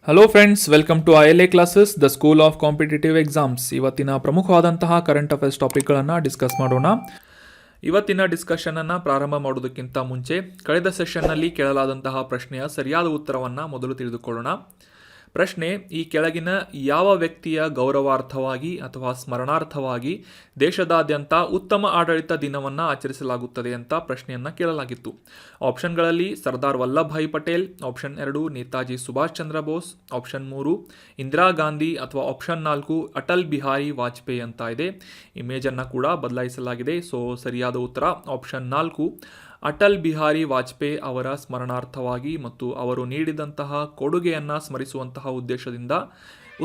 Hello friends, welcome to ILA classes, the school of competitive exams. ಇವತ್ತಿನ ಪ್ರಮುಖವಾದಂತಹ current affairs ಟಾಪಿಕ್ಗಳನ್ನು discuss ಮಾಡೋಣ. ಇವತ್ತಿನ ಡಿಸ್ಕಷನನ್ನು ಪ್ರಾರಂಭ ಮಾಡೋದಕ್ಕಿಂತ ಮುಂಚೆ ಕಳೆದ ಸೆಷನ್ನಲ್ಲಿ ಕೇಳಲಾದಂತಹ ಪ್ರಶ್ನೆಯ ಸರಿಯಾದ ಉತ್ತರವನ್ನು ಮೊದಲು ತಿಳಿದುಕೊಳ್ಳೋಣ. ಪ್ರಶ್ನೆ: ಈ ಕೆಳಗಿನ ಯಾವ ವ್ಯಕ್ತಿಯ ಗೌರವಾರ್ಥವಾಗಿ ಅಥವಾ ಸ್ಮರಣಾರ್ಥವಾಗಿ ದೇಶದಾದ್ಯಂತ ಉತ್ತಮ ಆಡಳಿತ ದಿನವನ್ನು ಆಚರಿಸಲಾಗುತ್ತದೆ ಅಂತ ಪ್ರಶ್ನೆಯನ್ನು ಕೇಳಲಾಗಿತ್ತು. ಆಪ್ಷನ್ಗಳಲ್ಲಿ ಸರ್ದಾರ್ ವಲ್ಲಭಭಾಯಿ ಪಟೇಲ್, ಆಪ್ಷನ್ 2 ನೇತಾಜಿ ಸುಭಾಷ್ ಚಂದ್ರ ಬೋಸ್, ಆಪ್ಷನ್ 3 ಇಂದಿರಾ ಗಾಂಧಿ ಅಥವಾ ಆಪ್ಷನ್ 4 ಅಟಲ್ ಬಿಹಾರಿ ವಾಜಪೇಯಿ ಅಂತ ಇದೆ. ಇಮೇಜನ್ನು ಕೂಡ ಬದಲಾಯಿಸಲಾಗಿದೆ. ಸೊ ಸರಿಯಾದ ಉತ್ತರ ಆಪ್ಷನ್ 4 ಅಟಲ್ ಬಿಹಾರಿ ವಾಜಪೇಯಿ ಅವರ ಸ್ಮರಣಾರ್ಥವಾಗಿ ಮತ್ತು ಅವರು ನೀಡಿದಂತಹ ಕೊಡುಗೆಯನ್ನು ಸ್ಮರಿಸುವಂತಹ ಉದ್ದೇಶದಿಂದ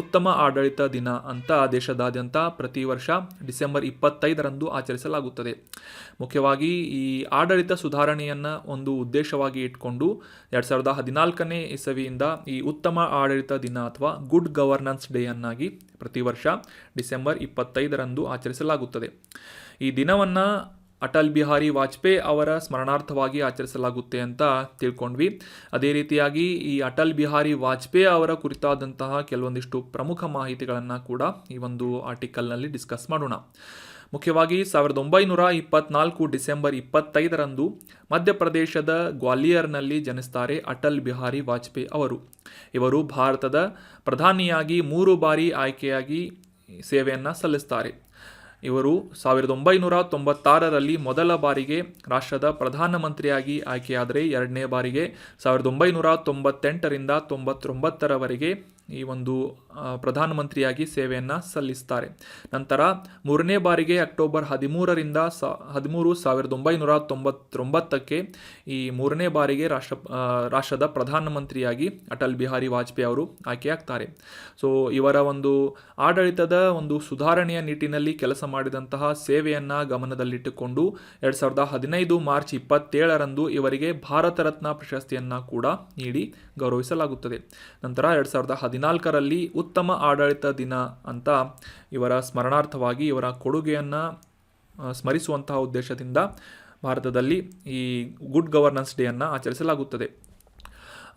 ಉತ್ತಮ ಆಡಳಿತ ದಿನ ಅಂತ ದೇಶದಾದ್ಯಂತ ಪ್ರತಿ ವರ್ಷ ಡಿಸೆಂಬರ್ 25ರಂದು ಆಚರಿಸಲಾಗುತ್ತದೆ. ಮುಖ್ಯವಾಗಿ ಈ ಆಡಳಿತ ಸುಧಾರಣೆಯನ್ನು ಒಂದು ಉದ್ದೇಶವಾಗಿ ಇಟ್ಕೊಂಡು 2014ನೇ ಇಸವಿಯಿಂದ ಈ ಉತ್ತಮ ಆಡಳಿತ ದಿನ ಅಥವಾ ಗುಡ್ ಗವರ್ನೆನ್ಸ್ ಡೇ ಅನ್ನಾಗಿ ಪ್ರತಿ ವರ್ಷ ಡಿಸೆಂಬರ್ 25ರಂದು ಆಚರಿಸಲಾಗುತ್ತದೆ. ಈ ದಿನವನ್ನು ಅಟಲ್ ಬಿಹಾರಿ ವಾಜಪೇಯಿ ಅವರ ಸ್ಮರಣಾರ್ಥವಾಗಿ ಆಚರಿಸಲಾಗುತ್ತೆ ಅಂತ ತಿಳ್ಕೊಂಡ್ವಿ. ಅದೇ ರೀತಿಯಾಗಿ ಈ ಅಟಲ್ ಬಿಹಾರಿ ವಾಜಪೇಯಿ ಅವರ ಕುರಿತಾದಂತಹ ಕೆಲವೊಂದಿಷ್ಟು ಪ್ರಮುಖ ಮಾಹಿತಿಗಳನ್ನು ಕೂಡ ಈ ಒಂದು ಆರ್ಟಿಕಲ್ನಲ್ಲಿ ಡಿಸ್ಕಸ್ ಮಾಡೋಣ. ಮುಖ್ಯವಾಗಿ 1924 ಡಿಸೆಂಬರ್ 25ರಂದು ಮಧ್ಯಪ್ರದೇಶದ ಗ್ವಾಲಿಯರ್ನಲ್ಲಿ ಜನಿಸ್ತಾರೆ ಅಟಲ್ ಬಿಹಾರಿ ವಾಜಪೇಯಿ ಅವರು. ಇವರು ಭಾರತದ ಪ್ರಧಾನಿಯಾಗಿ 3 ಬಾರಿ ಆಯ್ಕೆಯಾಗಿ ಸೇವೆಯನ್ನು ಸಲ್ಲಿಸ್ತಾರೆ. ಇವರು 1996ರಲ್ಲಿ ಮೊದಲ ಬಾರಿಗೆ ರಾಷ್ಟ್ರದ ಪ್ರಧಾನಮಂತ್ರಿಯಾಗಿ ಆಯ್ಕೆಯಾದರೆ, ಎರಡನೇ ಬಾರಿಗೆ 1998ರಿಂದ 99ರವರೆಗೆ ಈ ಒಂದು ಪ್ರಧಾನಮಂತ್ರಿಯಾಗಿ ಸೇವೆಯನ್ನು ಸಲ್ಲಿಸ್ತಾರೆ. ನಂತರ ಮೂರನೇ ಬಾರಿಗೆ ಅಕ್ಟೋಬರ್ 13ರಿಂದ 1999ಕ್ಕೆ ಈ ಮೂರನೇ ಬಾರಿಗೆ ರಾಷ್ಟ್ರದ ಪ್ರಧಾನಮಂತ್ರಿಯಾಗಿ ಅಟಲ್ ಬಿಹಾರಿ ವಾಜಪೇಯಿ ಅವರು ಆಯ್ಕೆಯಾಗ್ತಾರೆ. ಸೊ ಇವರ ಒಂದು ಆಡಳಿತದ ಒಂದು ಸುಧಾರಣೆಯ ನಿಟ್ಟಿನಲ್ಲಿ ಕೆಲಸ ಮಾಡಿದಂತಹ ಸೇವೆಯನ್ನು ಗಮನದಲ್ಲಿಟ್ಟುಕೊಂಡು 2015 ಮಾರ್ಚ್ 27ರಂದು ಇವರಿಗೆ ಭಾರತ ರತ್ನ ಪ್ರಶಸ್ತಿಯನ್ನು ಕೂಡ ನೀಡಿ ಗೌರವಿಸಲಾಗುತ್ತದೆ. ನಂತರ 2014ರಲ್ಲಿ ಉತ್ತಮ ಆಡಳಿತ ದಿನ ಅಂತ ಇವರ ಸ್ಮರಣಾರ್ಥವಾಗಿ ಇವರ ಕೊಡುಗೆಯನ್ನು ಸ್ಮರಿಸುವಂತಹ ಉದ್ದೇಶದಿಂದ ಭಾರತದಲ್ಲಿ ಈ ಗುಡ್ ಗವರ್ನೆನ್ಸ್ ಡೇ ಅನ್ನು ಆಚರಿಸಲಾಗುತ್ತದೆ.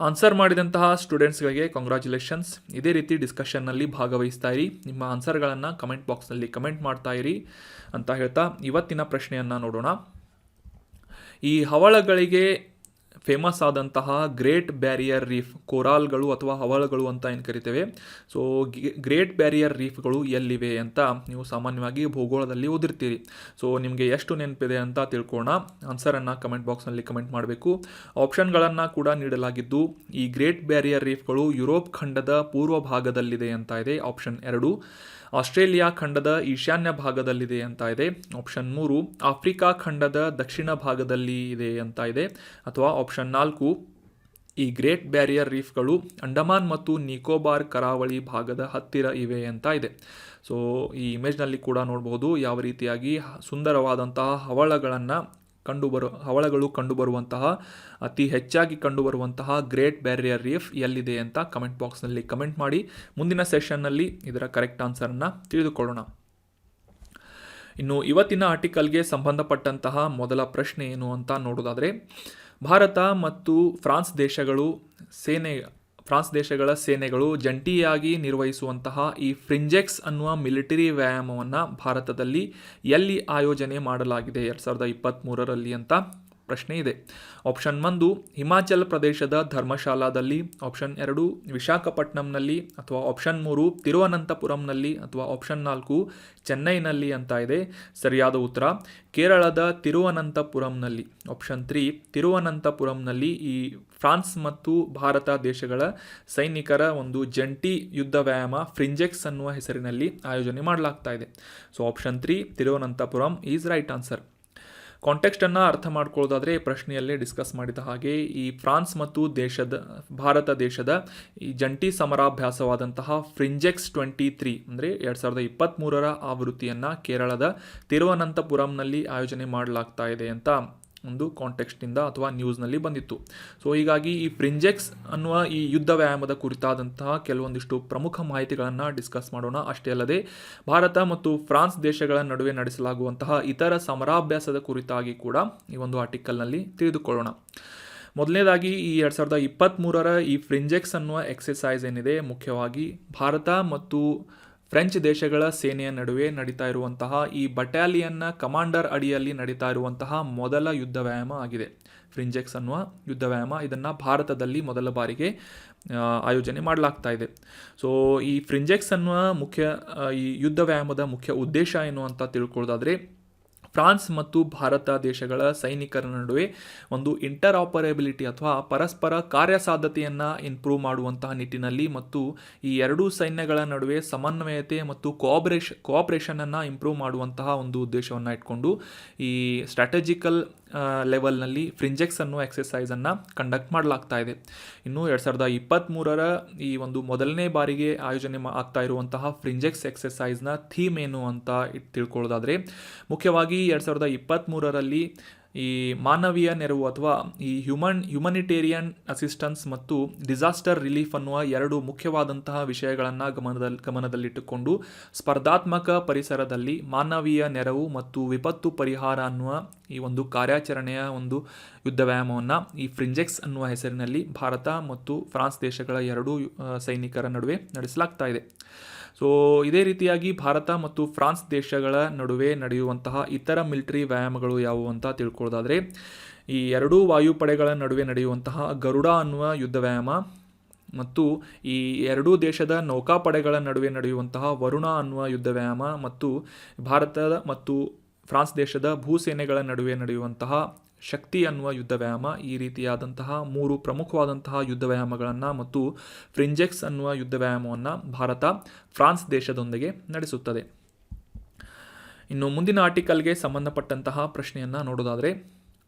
ಆನ್ಸರ್ ಮಾಡಿದಂತಹ ಸ್ಟೂಡೆಂಟ್ಸ್ಗಳಿಗೆ ಕಂಗ್ರ್ಯಾಚುಲೇಷನ್ಸ್. ಇದೇ ರೀತಿ ಡಿಸ್ಕಷನ್ನಲ್ಲಿ ಭಾಗವಹಿಸ್ತಾ ಇರಿ. ನಿಮ್ಮ ಆನ್ಸರ್ಗಳನ್ನು ಕಮೆಂಟ್ ಬಾಕ್ಸ್ನಲ್ಲಿ ಕಮೆಂಟ್ ಮಾಡ್ತಾ ಇರಿ ಅಂತ ಹೇಳ್ತಾ ಇವತ್ತಿನ ಪ್ರಶ್ನೆಯನ್ನು ನೋಡೋಣ. ಈ ಹವಳಗಳಿಗೆ ಫೇಮಸ್ ಆದಂತಹ ಗ್ರೇಟ್ ಬ್ಯಾರಿಯರ್ ರೀಫ್, ಕೋರಾಲ್ಗಳು ಅಥವಾ ಹವಳಗಳು ಅಂತ ಏನು ಕರಿತೇವೆ. ಸೊ ಗ್ರೇಟ್ ಬ್ಯಾರಿಯರ್ ರೀಫ್ಗಳು ಎಲ್ಲಿವೆ ಅಂತ ನೀವು ಸಾಮಾನ್ಯವಾಗಿ ಭೂಗೋಳದಲ್ಲಿ ಓದಿರ್ತೀರಿ. ಸೊ ನಿಮಗೆ ಎಷ್ಟು ನೆನಪಿದೆ ಅಂತ ತಿಳ್ಕೊಳ್ಳೋಣ. ಆನ್ಸರನ್ನು ಕಮೆಂಟ್ ಬಾಕ್ಸ್ನಲ್ಲಿ ಕಮೆಂಟ್ ಮಾಡಬೇಕು. ಆಪ್ಷನ್ಗಳನ್ನು ಕೂಡ ನೀಡಲಾಗಿದ್ದು, ಈ ಗ್ರೇಟ್ ಬ್ಯಾರಿಯರ್ ರೀಫ್ಗಳು ಯುರೋಪ್ ಖಂಡದ ಪೂರ್ವ ಭಾಗದಲ್ಲಿದೆ ಅಂತ ಇದೆ, ಆಪ್ಷನ್ 2. ಆಸ್ಟ್ರೇಲಿಯಾ ಖಂಡದ ಈಶಾನ್ಯ ಭಾಗದಲ್ಲಿದೆ ಅಂತ ಇದೆ, ಆಪ್ಷನ್ 3. ಆಫ್ರಿಕಾ ಖಂಡದ ದಕ್ಷಿಣ ಭಾಗದಲ್ಲಿ ಇದೆ ಅಂತ ಇದೆ, ಅಥವಾ ಆಪ್ಷನ್ 4 ಈ ಗ್ರೇಟ್ ಬ್ಯಾರಿಯರ್ ರೀಫ್ಗಳು ಅಂಡಮಾನ್ ಮತ್ತು ನಿಕೋಬಾರ್ ಕರಾವಳಿ ಭಾಗದ ಹತ್ತಿರ ಇವೆ ಅಂತ ಇದೆ. ಸೊ ಈ ಇಮೇಜ್ನಲ್ಲಿ ಕೂಡ ನೋಡಬಹುದು ಯಾವ ರೀತಿಯಾಗಿ ಸುಂದರವಾದಂತಹ ಹವಳಗಳು ಕಂಡುಬರುವಂತಹ ಅತಿ ಹೆಚ್ಚಾಗಿ ಕಂಡುಬರುವಂತಹ ಗ್ರೇಟ್ ಬ್ಯಾರಿಯರ್ ರೀಫ್ ಎಲ್ಲಿದೆ ಅಂತ ಕಮೆಂಟ್ ಬಾಕ್ಸ್ನಲ್ಲಿ ಕಮೆಂಟ್ ಮಾಡಿ. ಮುಂದಿನ ಸೆಷನ್ನಲ್ಲಿ ಇದರ ಕರೆಕ್ಟ್ ಆನ್ಸರನ್ನು ತಿಳಿದುಕೊಳ್ಳೋಣ. ಇನ್ನು ಇವತ್ತಿನ ಆರ್ಟಿಕಲ್ಗೆ ಸಂಬಂಧಪಟ್ಟಂತಹ ಮೊದಲ ಪ್ರಶ್ನೆ ಏನು ಅಂತ ನೋಡೋದಾದರೆ, ಭಾರತ ಮತ್ತು ಫ್ರಾನ್ಸ್ ದೇಶಗಳ ಸೇನೆಗಳು ಜಂಟಿಯಾಗಿ ನಿರ್ವಹಿಸುವಂತಹ ಈ ಫ್ರಿಂಜೆಕ್ಸ್ ಅನ್ನುವ ಮಿಲಿಟರಿ ವ್ಯಾಯಾಮವನ್ನು ಭಾರತದಲ್ಲಿ ಎಲ್ಲಿ ಆಯೋಜನೆ ಮಾಡಲಾಗಿದೆ 2023ರಲ್ಲಿ ಅಂತ ಪ್ರಶ್ನೆ ಇದೆ. ಆಪ್ಷನ್ 1 ಹಿಮಾಚಲ ಪ್ರದೇಶದ ಧರ್ಮಶಾಲಾದಲ್ಲಿ, ಆಪ್ಷನ್ 2 ವಿಶಾಖಪಟ್ಟಣಂನಲ್ಲಿ, ಅಥವಾ ಆಪ್ಷನ್ 3 ತಿರುವನಂತಪುರಂನಲ್ಲಿ, ಅಥವಾ ಆಪ್ಷನ್ 4 ಚೆನ್ನೈನಲ್ಲಿ ಅಂತ ಇದೆ. ಸರಿಯಾದ ಉತ್ತರ ಕೇರಳದ ತಿರುವನಂತಪುರಂನಲ್ಲಿ, ಆಪ್ಷನ್ 3 ತಿರುವನಂತಪುರಂನಲ್ಲಿ ಈ ಫ್ರಾನ್ಸ್ ಮತ್ತು ಭಾರತ ದೇಶಗಳ ಸೈನಿಕರ ಒಂದು ಜಂಟಿ ಯುದ್ಧ ವ್ಯಾಯಾಮ ಫ್ರಿಂಜೆಕ್ಸ್ ಅನ್ನುವ ಹೆಸರಿನಲ್ಲಿ ಆಯೋಜನೆ ಮಾಡಲಾಗ್ತಾ ಇದೆ. So option 3 Thiruvananthapuram is right answer. ಕಾಂಟೆಕ್ಸ್ಟನ್ನು ಅರ್ಥ ಮಾಡ್ಕೊಳ್ಳೋದಾದರೆ ಪ್ರಶ್ನೆಯಲ್ಲೇ ಡಿಸ್ಕಸ್ ಮಾಡಿದ ಹಾಗೆ ಈ ಫ್ರಾನ್ಸ್ ಮತ್ತು ಭಾರತ ದೇಶದ ಈ ಜಂಟಿ ಸಮರಾಭ್ಯಾಸವಾದಂತಹ ಫ್ರಿಂಜೆಕ್ಸ್ 23 ಅಂದರೆ 2023ರ ಆವೃತ್ತಿಯನ್ನು ಕೇರಳದ ತಿರುವನಂತಪುರಂನಲ್ಲಿ ಆಯೋಜನೆ ಮಾಡಲಾಗ್ತಾ ಇದೆ ಅಂತ ಒಂದು ಕಾಂಟೆಕ್ಸ್ಟಿಂದ ಅಥವಾ ನ್ಯೂಸ್ನಲ್ಲಿ ಬಂದಿತ್ತು. ಸೊ ಹೀಗಾಗಿ ಈ ಫ್ರಿಂಜೆಕ್ಸ್ ಅನ್ನುವ ಈ ಯುದ್ಧ ವ್ಯಾಯಾಮದ ಕುರಿತಾದಂತಹ ಕೆಲವೊಂದಿಷ್ಟು ಪ್ರಮುಖ ಮಾಹಿತಿಗಳನ್ನು ಡಿಸ್ಕಸ್ ಮಾಡೋಣ. ಅಷ್ಟೇ ಅಲ್ಲದೆ ಭಾರತ ಮತ್ತು ಫ್ರಾನ್ಸ್ ದೇಶಗಳ ನಡುವೆ ನಡೆಸಲಾಗುವಂತಹ ಇತರ ಸಮರಾಭ್ಯಾಸದ ಕುರಿತಾಗಿ ಕೂಡ ಈ ಒಂದು ಆರ್ಟಿಕಲ್ನಲ್ಲಿ ತಿಳಿದುಕೊಳ್ಳೋಣ. ಮೊದಲನೇದಾಗಿ ಈ 2023ರ ಈ ಫ್ರಿಂಜೆಕ್ಸ್ ಅನ್ನುವ ಎಕ್ಸಸೈಸ್ ಏನಿದೆ ಮುಖ್ಯವಾಗಿ ಭಾರತ ಮತ್ತು ಫ್ರೆಂಚ್ ದೇಶಗಳ ಸೇನೆಯ ನಡುವೆ ನಡೀತಾ ಇರುವಂತಹ ಈ ಬಟಾಲಿಯನ್ನ ಕಮಾಂಡರ್ ಅಡಿಯಲ್ಲಿ ನಡೀತಾ ಇರುವಂತಹ ಮೊದಲ ಯುದ್ಧ ವ್ಯಾಯಾಮ ಆಗಿದೆ. ಫ್ರಿಂಜೆಕ್ಸ್ ಅನ್ನುವ ಯುದ್ಧ ವ್ಯಾಯಾಮ ಇದನ್ನು ಭಾರತದಲ್ಲಿ ಮೊದಲ ಬಾರಿಗೆ ಆಯೋಜನೆ ಮಾಡಲಾಗ್ತಾ ಇದೆ. ಸೊ ಈ ಫ್ರಿಂಜೆಕ್ಸ್ ಅನ್ನುವ ಈ ಯುದ್ಧ ವ್ಯಾಯಾಮದ ಮುಖ್ಯ ಉದ್ದೇಶ ಏನು ಅಂತ ತಿಳ್ಕೊಳ್ಳೋದಾದರೆ, ಫ್ರಾನ್ಸ್ ಮತ್ತು ಭಾರತ ದೇಶಗಳ ಸೈನಿಕರ ನಡುವೆ ಒಂದು ಇಂಟರ್ಆಪರೇಬಿಲಿಟಿ ಅಥವಾ ಪರಸ್ಪರ ಕಾರ್ಯಸಾಧ್ಯತೆಯನ್ನು ಇಂಪ್ರೂವ್ ಮಾಡುವಂತಹ ನಿಟ್ಟಿನಲ್ಲಿ ಮತ್ತು ಈ ಎರಡೂ ಸೈನ್ಯಗಳ ನಡುವೆ ಸಮನ್ವಯತೆ ಮತ್ತು ಕೋಆಪರೇಷನನ್ನು ಇಂಪ್ರೂವ್ ಮಾಡುವಂತಹ ಒಂದು ಉದ್ದೇಶವನ್ನು ಇಟ್ಕೊಂಡು ಈ ಸ್ಟ್ರಾಟಜಿಕಲ್ ಲೆವೆಲ್ನಲ್ಲಿ ಫ್ರಿಂಜೆಕ್ಸ್ ಅನ್ನೋ ಎಕ್ಸಸೈಸನ್ನು ಕಂಡಕ್ಟ್ ಮಾಡಲಾಗ್ತಾ ಇದೆ. ಇನ್ನು 2023ರ ಈ ಒಂದು ಮೊದಲನೇ ಬಾರಿಗೆ ಆಯೋಜನೆ ಆಗ್ತಾ ಇರುವಂತಹ ಫ್ರಿಂಜೆಕ್ಸ್ ಎಕ್ಸಸೈಸ್ನ ಥೀಮ್ ಏನು ಅಂತ ತಿಳ್ಕೊಳ್ಳೋದಾದರೆ, ಮುಖ್ಯವಾಗಿ 2023ರಲ್ಲಿ ಈ ಮಾನವೀಯ ನೆರವು ಅಥವಾ ಈ ಹ್ಯುಮನಿಟೇರಿಯನ್ ಅಸಿಸ್ಟೆನ್ಸ್ ಮತ್ತು ಡಿಸಾಸ್ಟರ್ ರಿಲೀಫ್ ಅನ್ನುವ ಎರಡು ಮುಖ್ಯವಾದಂತಹ ವಿಷಯಗಳನ್ನು ಗಮನದಲ್ಲಿಟ್ಟುಕೊಂಡು ಸ್ಪರ್ಧಾತ್ಮಕ ಪರಿಸರದಲ್ಲಿ ಮಾನವೀಯ ನೆರವು ಮತ್ತು ವಿಪತ್ತು ಪರಿಹಾರ ಅನ್ನುವ ಈ ಒಂದು ಕಾರ್ಯಾಚರಣೆಯ ಒಂದು ಯುದ್ಧ ವ್ಯಾಯಾಮವನ್ನು ಈ ಫ್ರಿಂಜೆಕ್ಸ್ ಅನ್ನುವ ಹೆಸರಿನಲ್ಲಿ ಭಾರತ ಮತ್ತು ಫ್ರಾನ್ಸ್ ದೇಶಗಳ ಎರಡೂ ಸೈನಿಕರ ನಡುವೆ ನಡೆಸಲಾಗ್ತಾ ಇದೆ. ಸೊ ಇದೇ ರೀತಿಯಾಗಿ ಭಾರತ ಮತ್ತು ಫ್ರಾನ್ಸ್ ದೇಶಗಳ ನಡುವೆ ನಡೆಯುವಂತಹ ಇತರ ಮಿಲಿಟರಿ ವ್ಯಾಯಾಮಗಳು ಯಾವುವು ಅಂತ ತಿಳ್ಕೊಳ್ಳೋದಾದರೆ, ಈ ಎರಡೂ ವಾಯುಪಡೆಗಳ ನಡುವೆ ನಡೆಯುವಂತಹ ಗರುಡ ಅನ್ನುವ ಯುದ್ಧ ವ್ಯಾಯಾಮ ಮತ್ತು ಈ ಎರಡೂ ದೇಶದ ನೌಕಾಪಡೆಗಳ ನಡುವೆ ನಡೆಯುವಂತಹ ವರುಣ ಅನ್ನುವ ಯುದ್ಧ ವ್ಯಾಯಾಮ ಮತ್ತು ಭಾರತದ ಮತ್ತು ಫ್ರಾನ್ಸ್ ದೇಶದ ಭೂಸೇನೆಗಳ ನಡುವೆ ನಡೆಯುವಂತಹ ಶಕ್ತಿ ಅನ್ನುವ ಯುದ್ಧ ವ್ಯಾಯಾಮ, ಈ ರೀತಿಯಾದಂತಹ 3 ಪ್ರಮುಖವಾದಂತಹ ಯುದ್ಧ ವ್ಯಾಯಾಮಗಳನ್ನು ಮತ್ತು ಫ್ರಿಂಜೆಕ್ಸ್ ಅನ್ನುವ ಯುದ್ಧ ವ್ಯಾಯಾಮವನ್ನು ಭಾರತ ಫ್ರಾನ್ಸ್ ದೇಶದೊಂದಿಗೆ ನಡೆಸುತ್ತದೆ. ಇನ್ನು ಮುಂದಿನ ಆರ್ಟಿಕಲ್ಗೆ ಸಂಬಂಧಪಟ್ಟಂತಹ ಪ್ರಶ್ನೆಯನ್ನು ನೋಡೋದಾದರೆ,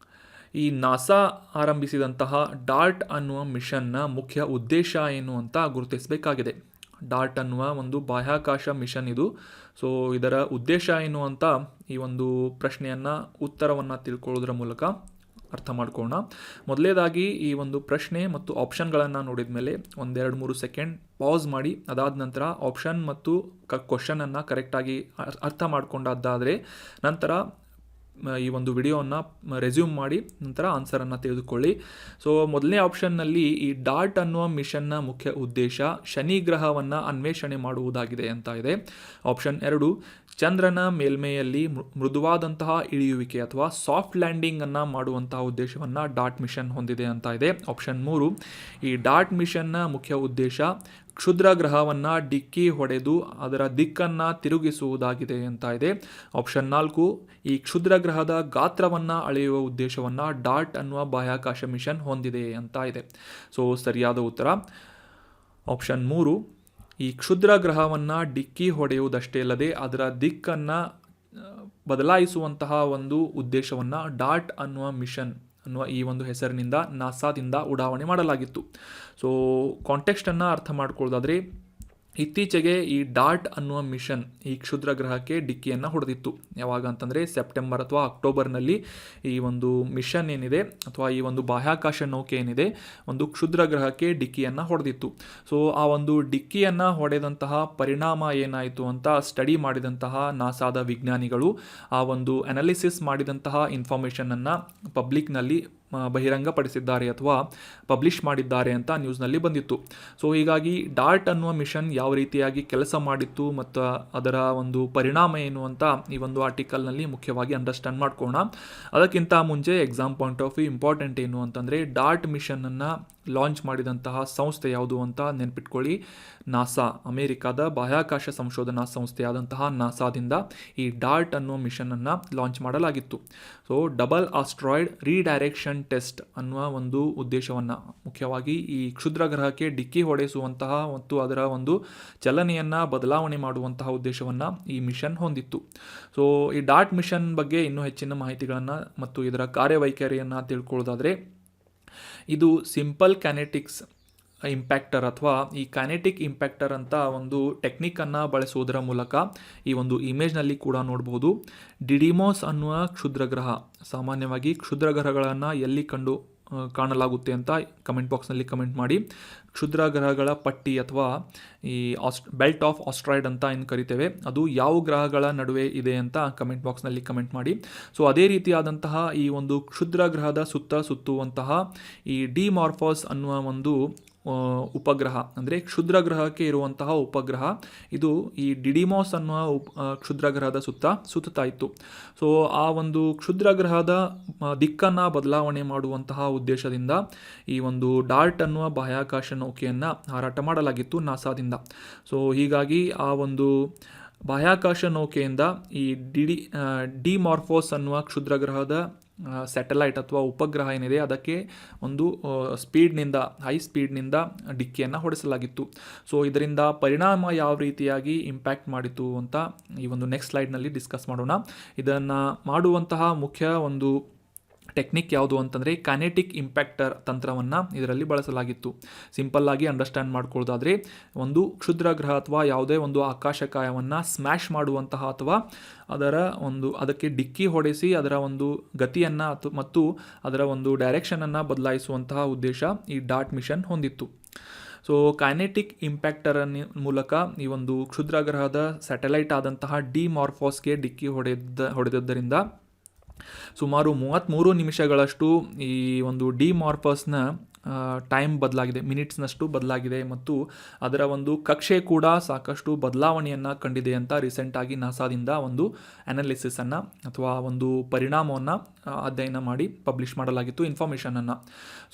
ಈ ನಾಸಾ ಆರಂಭಿಸಿದಂತಹ ಡಾರ್ಟ್ ಅನ್ನುವ ಮಿಷನ್ನ ಮುಖ್ಯ ಉದ್ದೇಶ ಏನು ಅಂತ ಗುರುತಿಸಬೇಕಾಗಿದೆ. ಡಾರ್ಟ್ ಅನ್ನುವ ಒಂದು ಬಾಹ್ಯಾಕಾಶ ಮಿಷನ್ ಇದು. ಸೊ ಇದರ ಉದ್ದೇಶ ಏನು ಅಂತ ಈ ಒಂದು ಪ್ರಶ್ನೆಯನ್ನು ಉತ್ತರವನ್ನು ತಿಳ್ಕೊಳ್ಳೋದ್ರ ಮೂಲಕ ಅರ್ಥ ಮಾಡ್ಕೊಳ್ಳೋಣ. ಮೊದಲೇದಾಗಿ ಈ ಒಂದು ಪ್ರಶ್ನೆ ಮತ್ತು ಆಪ್ಷನ್ಗಳನ್ನು ನೋಡಿದ ಮೇಲೆ 1-2-3 ಸೆಕೆಂಡ್ ಪಾಸ್ ಮಾಡಿ, ಅದಾದ ನಂತರ ಆಪ್ಷನ್ ಮತ್ತು ಕ್ವಶನನ್ನು ಕರೆಕ್ಟಾಗಿ ಅರ್ಥ ಮಾಡ್ಕೊಂಡಾದರೆ ನಂತರ ಈ ಒಂದು ವಿಡಿಯೋವನ್ನು ರೆಸ್ಯೂಮ್ ಮಾಡಿ ನಂತರ ಆನ್ಸರನ್ನು ತೆಗೆದುಕೊಳ್ಳಿ. ಸೊ ಮೊದಲನೇ ಆಪ್ಷನ್ನಲ್ಲಿ ಈ ಡಾರ್ಟ್ ಅನ್ನುವ ಮಿಷನ್ನ ಮುಖ್ಯ ಉದ್ದೇಶ ಶನಿ ಗ್ರಹವನ್ನು ಅನ್ವೇಷಣೆ ಮಾಡುವುದಾಗಿದೆ ಅಂತ ಇದೆ. ಆಪ್ಷನ್ 2, ಚಂದ್ರನ ಮೇಲ್ಮೈಯಲ್ಲಿ ಮೃದುವಾದಂತಹ ಇಳಿಯುವಿಕೆ ಅಥವಾ ಸಾಫ್ಟ್ ಲ್ಯಾಂಡಿಂಗನ್ನು ಮಾಡುವಂತಹ ಉದ್ದೇಶವನ್ನು ಡಾರ್ಟ್ ಮಿಷನ್ ಹೊಂದಿದೆ ಅಂತ ಇದೆ. ಆಪ್ಷನ್ 3, ಈ ಡಾರ್ಟ್ ಮಿಷನ್ನ ಮುಖ್ಯ ಉದ್ದೇಶ ಕ್ಷುದ್ರ ಗ್ರಹವನ್ನು ಡಿಕ್ಕಿ ಹೊಡೆದು ಅದರ ದಿಕ್ಕನ್ನು ತಿರುಗಿಸುವುದಾಗಿದೆ ಅಂತ ಇದೆ. ಆಪ್ಷನ್ 4, ಈ ಕ್ಷುದ್ರ ಗ್ರಹದ ಗಾತ್ರವನ್ನು ಅಳೆಯುವ ಉದ್ದೇಶವನ್ನು ಡಾರ್ಟ್ ಅನ್ನುವ ಬಾಹ್ಯಾಕಾಶ ಮಿಷನ್ ಹೊಂದಿದೆ ಅಂತ ಇದೆ. ಸೊ ಸರಿಯಾದ ಉತ್ತರ ಆಪ್ಷನ್ 3, ಈ ಕ್ಷುದ್ರ ಗ್ರಹವನ್ನು ಡಿಕ್ಕಿ ಹೊಡೆಯುವುದಷ್ಟೇ ಅಲ್ಲದೆ ಅದರ ದಿಕ್ಕನ್ನು ಬದಲಾಯಿಸುವಂತಹ ಒಂದು ಉದ್ದೇಶವನ್ನು ಡಾರ್ಟ್ ಅನ್ನುವ ಮಿಷನ್ ಅನ್ನುವ ಈ ಒಂದು ಹೆಸರಿನಿಂದ ನಾಸಾದಿಂದ ಉಡಾವಣೆ ಮಾಡಲಾಗಿತ್ತು. ಸೊ ಕಾಂಟೆಕ್ಸ್ಟನ್ನು ಅರ್ಥ ಮಾಡ್ಕೊಳ್ಳೋದಾದರೆ, ಇತ್ತೀಚೆಗೆ ಈ ಡಾರ್ಟ್ ಅನ್ನುವ ಮಿಷನ್ ಈ ಕ್ಷುದ್ರ ಗ್ರಹಕ್ಕೆ ಡಿಕ್ಕಿಯನ್ನು ಹೊಡೆದಿತ್ತು. ಯಾವಾಗ ಅಂತಂದರೆ ಸೆಪ್ಟೆಂಬರ್ ಅಥವಾ ಅಕ್ಟೋಬರ್ನಲ್ಲಿ ಈ ಒಂದು ಮಿಷನ್ ಏನಿದೆ ಅಥವಾ ಈ ಒಂದು ಬಾಹ್ಯಾಕಾಶ ನೌಕೆ ಏನಿದೆ ಒಂದು ಕ್ಷುದ್ರ ಗ್ರಹಕ್ಕೆ ಡಿಕ್ಕಿಯನ್ನು ಹೊಡೆದಿತ್ತು. ಸೊ ಆ ಒಂದು ಡಿಕ್ಕಿಯನ್ನು ಹೊಡೆದಂತಹ ಪರಿಣಾಮ ಏನಾಯಿತು ಅಂತ ಸ್ಟಡಿ ಮಾಡಿದಂತಹ ನಾಸಾದ ವಿಜ್ಞಾನಿಗಳು ಆ ಒಂದು ಅನಾಲಿಸಿಸ್ ಮಾಡಿದಂತಹ ಇನ್ಫಾರ್ಮೇಷನನ್ನು ಪಬ್ಲಿಕ್ನಲ್ಲಿ ಬಹಿರಂಗಪಡಿಸಿದ್ದಾರೆ ಅಥವಾ ಪಬ್ಲಿಷ್ ಮಾಡಿದ್ದಾರೆ ಅಂತ ನ್ಯೂಸ್ನಲ್ಲಿ ಬಂದಿತ್ತು. ಸೊ ಹೀಗಾಗಿ ಡಾರ್ಟ್ ಅನ್ನುವ ಮಿಷನ್ ಯಾವ ರೀತಿಯಾಗಿ ಕೆಲಸ ಮಾಡಿತ್ತು ಮತ್ತು ಅದರ ಒಂದು ಪರಿಣಾಮ ಏನು ಅಂತ ಈ ಒಂದು ಆರ್ಟಿಕಲ್ನಲ್ಲಿ ಮುಖ್ಯವಾಗಿ ಅಂಡರ್ಸ್ಟ್ಯಾಂಡ್ ಮಾಡ್ಕೋಣ. ಅದಕ್ಕಿಂತ ಮುಂಚೆ exam point of view important ಏನು ಅಂತಂದರೆ, ಡಾರ್ಟ್ ಮಿಷನನ್ನು ಲಾಂಚ್ ಮಾಡಿದಂತಹ ಸಂಸ್ಥೆ ಯಾವುದು ಅಂತ ನೆನ್ಪಿಟ್ಕೊಳ್ಳಿ. ನಾಸಾ, ಅಮೆರಿಕಾದ ಬಾಹ್ಯಾಕಾಶ ಸಂಶೋಧನಾ ಸಂಸ್ಥೆಯಾದಂತಹ ನಾಸಾದಿಂದ ಈ ಡಾರ್ಟ್ ಅನ್ನುವ ಮಿಷನನ್ನು ಲಾಂಚ್ ಮಾಡಲಾಗಿತ್ತು. So double asteroid redirection test ಅನ್ನುವ ಒಂದು ಉದ್ದೇಶವನ್ನು, ಮುಖ್ಯವಾಗಿ ಈ ಕ್ಷುದ್ರ ಗ್ರಹಕ್ಕೆ ಡಿಕ್ಕಿ ಹೊಡೆಸುವಂತಹ ಮತ್ತು ಅದರ ಒಂದು ಚಲನೆಯನ್ನು ಬದಲಾವಣೆ ಮಾಡುವಂತಹ ಉದ್ದೇಶವನ್ನು ಈ ಮಿಷನ್ ಹೊಂದಿತ್ತು. ಸೊ ಈ ಡಾರ್ಟ್ ಮಿಷನ್ ಬಗ್ಗೆ ಇನ್ನೂ ಹೆಚ್ಚಿನ ಮಾಹಿತಿಗಳನ್ನು ಮತ್ತು ಇದರ ಕಾರ್ಯವೈಖರಿಯನ್ನು ತಿಳ್ಕೊಳ್ಳೋದಾದರೆ, ಇದು ಸಿಂಪಲ್ ಕೈನೆಟಿಕ್ಸ್ ಇಂಪ್ಯಾಕ್ಟರ್ ಅಥವಾ ಈ ಕೈನೆಟಿಕ್ ಇಂಪ್ಯಾಕ್ಟರ್ ಅಂತ ಒಂದು ಟೆಕ್ನಿಕನ್ನು ಬಳಸುವುದರ ಮೂಲಕ ಈ ಒಂದು ಇಮೇಜ್ನಲ್ಲಿ ಕೂಡ ನೋಡ್ಬೋದು. ಡಿಡಿಮೋಸ್ ಅನ್ನುವ ಕ್ಷುದ್ರ ಗ್ರಹ, ಸಾಮಾನ್ಯವಾಗಿ ಕ್ಷುದ್ರ ಗ್ರಹಗಳನ್ನು ಎಲ್ಲಿ ಕಂಡು ಕಾಣಲಾಗುತ್ತೆ ಅಂತ ಕಮೆಂಟ್ ಬಾಕ್ಸ್ನಲ್ಲಿ ಕಮೆಂಟ್ ಮಾಡಿ. ಕ್ಷುದ್ರ ಗ್ರಹಗಳ ಪಟ್ಟಿ ಅಥವಾ ಈ ಬೆಲ್ಟ್ ಆಫ್ ಆಸ್ಟ್ರಾಯ್ಡ್ ಅಂತ ಏನು ಕರಿತೇವೆ, ಅದು ಯಾವ ಗ್ರಹಗಳ ನಡುವೆ ಇದೆ ಅಂತ ಕಮೆಂಟ್ ಬಾಕ್ಸ್ನಲ್ಲಿ ಕಮೆಂಟ್ ಮಾಡಿ. ಸೊ ಅದೇ ರೀತಿಯಾದಂತಹ ಈ ಒಂದು ಕ್ಷುದ್ರ ಗ್ರಹದ ಸುತ್ತುವಂತಹ ಈ ಡಿಮಾರ್ಫಸ್ ಅನ್ನುವ ಒಂದು ಉಪಗ್ರಹ, ಅಂದರೆ ಕ್ಷುದ್ರ ಗ್ರಹಕ್ಕೆ ಇರುವಂತಹ ಉಪಗ್ರಹ, ಇದು ಈ ಡಿಡಿಮಾಸ್ ಅನ್ನುವ ಕ್ಷುದ್ರ ಗ್ರಹದ ಸುತ್ತಾ ಇತ್ತು. ಸೊ ಆ ಒಂದು ಕ್ಷುದ್ರ ಗ್ರಹದ ದಿಕ್ಕನ್ನು ಬದಲಾವಣೆ ಮಾಡುವಂತಹ ಉದ್ದೇಶದಿಂದ ಈ ಒಂದು ಡಾರ್ಟ್ ಅನ್ನುವ ಬಾಹ್ಯಾಕಾಶ ನೌಕೆಯನ್ನು ಹಾರಾಟ ಮಾಡಲಾಗಿತ್ತು ನಾಸಾದಿಂದ. ಸೊ ಹೀಗಾಗಿ ಆ ಒಂದು ಬಾಹ್ಯಾಕಾಶ ನೌಕೆಯಿಂದ ಈ ಡಿಮಾರ್ಫೋಸ್ ಅನ್ನುವ ಕ್ಷುದ್ರ ಗ್ರಹದ ಸ್ಯಾಟಲೈಟ್ ಅಥವಾ ಉಪಗ್ರಹ ಏನಿದೆ ಅದಕ್ಕೆ ಒಂದು ಹೈ ಸ್ಪೀಡ್ನಿಂದ ಡಿಕ್ಕಿಯನ್ನು ಹೊಡೆಸಲಾಗಿತ್ತು. ಸೊ ಇದರಿಂದ ಪರಿಣಾಮ ಯಾವ ರೀತಿಯಾಗಿ ಇಂಪ್ಯಾಕ್ಟ್ ಮಾಡಿತು ಅಂತ ಈ ಒಂದು ನೆಕ್ಸ್ಟ್ ಸ್ಲೈಡ್ನಲ್ಲಿ ಡಿಸ್ಕಸ್ ಮಾಡೋಣ. ಇದನ್ನು ಮಾಡುವಂತಹ ಮುಖ್ಯ ಒಂದು ಟೆಕ್ನಿಕ್ ಯಾವುದು ಅಂತಂದರೆ ಕೈನೆಟಿಕ್ ಇಂಪ್ಯಾಕ್ಟರ್ ತಂತ್ರವನ್ನು ಇದರಲ್ಲಿ ಬಳಸಲಾಗಿತ್ತು. ಸಿಂಪಲ್ಲಾಗಿ ಅಂಡರ್ಸ್ಟ್ಯಾಂಡ್ ಮಾಡ್ಕೊಳ್ಳೋದಾದರೆ, ಒಂದು ಕ್ಷುದ್ರ ಗ್ರಹ ಅಥವಾ ಯಾವುದೇ ಒಂದು ಆಕಾಶಕಾಯವನ್ನು ಸ್ಮ್ಯಾಶ್ ಮಾಡುವಂತಹ ಅಥವಾ ಅದಕ್ಕೆ ಡಿಕ್ಕಿ ಹೊಡೆಸಿ ಅದರ ಒಂದು ಗತಿಯನ್ನು ಮತ್ತು ಅದರ ಒಂದು ಡೈರೆಕ್ಷನನ್ನು ಬದಲಾಯಿಸುವಂತಹ ಉದ್ದೇಶ ಈ ಡಾರ್ಟ್ ಮಿಷನ್ ಹೊಂದಿತ್ತು. ಸೊ ಕೈನೆಟಿಕ್ ಇಂಪ್ಯಾಕ್ಟರ್ ಮೂಲಕ ಈ ಒಂದು ಕ್ಷುದ್ರ ಗ್ರಹದ ಸ್ಯಾಟಲೈಟ್ ಆದಂತಹ ಡಿಮಾರ್ಫೋಸ್ಗೆ ಡಿಕ್ಕಿ ಹೊಡೆದದ್ದರಿಂದ ಸುಮಾರು 33 ನಿಮಿಷಗಳಷ್ಟು ಈ ಒಂದು ಡಿಮಾರ್ಫಸ್ನ ಟೈಮ್ ಬದಲಾಗಿದೆ, ಮಿನಿಟ್ಸ್ನಷ್ಟು ಬದಲಾಗಿದೆ, ಮತ್ತು ಅದರ ಒಂದು ಕಕ್ಷೆ ಕೂಡ ಸಾಕಷ್ಟು ಬದಲಾವಣೆಯನ್ನು ಕಂಡಿದೆ ಅಂತ ರೀಸೆಂಟಾಗಿ ನಾಸಾದಿಂದ ಒಂದು ಅನಾಲಿಸಿಸನ್ನು ಅಥವಾ ಒಂದು ಪರಿಣಾಮವನ್ನು ಅಧ್ಯಯನ ಮಾಡಿ ಪಬ್ಲಿಷ್ ಮಾಡಲಾಗಿತ್ತು ಇನ್ಫಾರ್ಮೇಷನನ್ನು.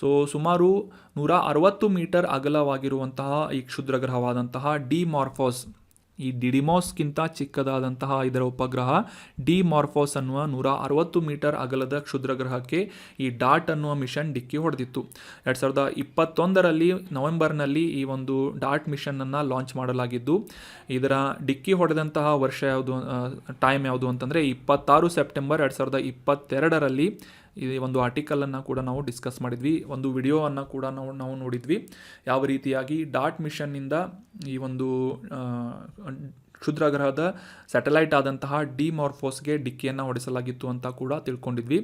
ಸೊ ಸುಮಾರು 160 ಮೀಟರ್ ಅಗಲವಾಗಿರುವಂತಹ ಈ ಕ್ಷುದ್ರ ಗ್ರಹವಾದಂತಹ ಡಿಮಾರ್ಫೋಸ್, ಈ ಡಿಡಿಮಾಸ್ಗಿಂತ ಚಿಕ್ಕದಾದಂತಹ ಇದರ ಉಪಗ್ರಹ ಡಿಮಾರ್ಫೋಸ್ ಅನ್ನುವ 160 ಮೀಟರ್ ಅಗಲದ ಕ್ಷುದ್ರ ಗ್ರಹಕ್ಕೆ ಈ ಡಾರ್ಟ್ ಅನ್ನುವ ಮಿಷನ್ ಡಿಕ್ಕಿ ಹೊಡೆದಿತ್ತು. 2021ರಲ್ಲಿ ನವೆಂಬರ್ನಲ್ಲಿ ಈ ಒಂದು ಡಾರ್ಟ್ ಮಿಷನನ್ನು ಲಾಂಚ್ ಮಾಡಲಾಗಿದ್ದು, ಇದರ ಡಿಕ್ಕಿ ಹೊಡೆದಂತಹ ವರ್ಷ ಟೈಮ್ ಯಾವುದು ಅಂತಂದರೆ 26 ಸೆಪ್ಟೆಂಬರ್ 2022ರಲ್ಲಿ. ಈ ಒಂದು ಆರ್ಟಿಕಲನ್ನು ಕೂಡ ನಾವು ಡಿಸ್ಕಸ್ ಮಾಡಿದ್ವಿ, ಒಂದು ವಿಡಿಯೋವನ್ನು ಕೂಡ ನಾವು ನೋಡಿದ್ವಿ, ಯಾವ ರೀತಿಯಾಗಿ ಡಾರ್ಟ್ ಮಿಷನ್ನಿಂದ ಈ ಒಂದು ಕ್ಷುದ್ರ ಗ್ರಹದ ಸ್ಯಾಟಲೈಟ್ ಆದಂತಹ ಡಿಮಾರ್ಫೋಸ್ಗೆ ಡಿಕ್ಕಿಯನ್ನು ಹೊಡೆಸಲಾಗಿತ್ತು ಅಂತ ಕೂಡ ತಿಳ್ಕೊಂಡಿದ್ವಿ.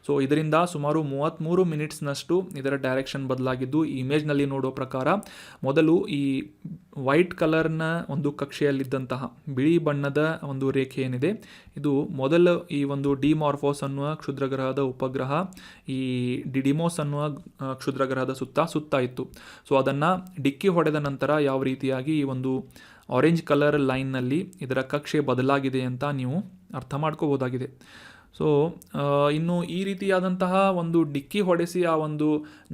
ಸೊ ಇದರಿಂದ ಸುಮಾರು 33 ಮಿನಿಟ್ಸ್ನಷ್ಟು ಇದರ ಡೈರೆಕ್ಷನ್ ಬದಲಾಗಿದ್ದು, ಈ ಇಮೇಜ್ನಲ್ಲಿ ನೋಡೋ ಪ್ರಕಾರ ಮೊದಲು ಈ ವೈಟ್ ಕಲರ್ನ ಒಂದು ಕಕ್ಷೆಯಲ್ಲಿದ್ದಂತಹ ಬಿಳಿ ಬಣ್ಣದ ಒಂದು ರೇಖೆ ಏನಿದೆ, ಇದು ಮೊದಲು ಈ ಒಂದು ಡಿಮಾರ್ಫೋಸ್ ಅನ್ನುವ ಕ್ಷುದ್ರ ಗ್ರಹದ ಉಪಗ್ರಹ ಈ ಡಿಡಿಮೋಸ್ ಅನ್ನುವ ಕ್ಷುದ್ರ ಗ್ರಹದ ಸುತ್ತ ಇತ್ತು. ಸೊ ಅದನ್ನು ಡಿಕ್ಕಿ ಹೊಡೆದ ನಂತರ ಯಾವ ರೀತಿಯಾಗಿ ಈ ಒಂದು ಆರೆಂಜ್ ಕಲರ್ ಲೈನ್ನಲ್ಲಿ ಇದರ ಕಕ್ಷೆ ಬದಲಾಗಿದೆ ಅಂತ ನೀವು ಅರ್ಥ ಮಾಡ್ಕೋಬೋದಾಗಿದೆ. ಸೊ ಇನ್ನು ಈ ರೀತಿಯಾದಂತಹ ಒಂದು ಡಿಕ್ಕಿ ಹೊಡೆಸಿ ಆ ಒಂದು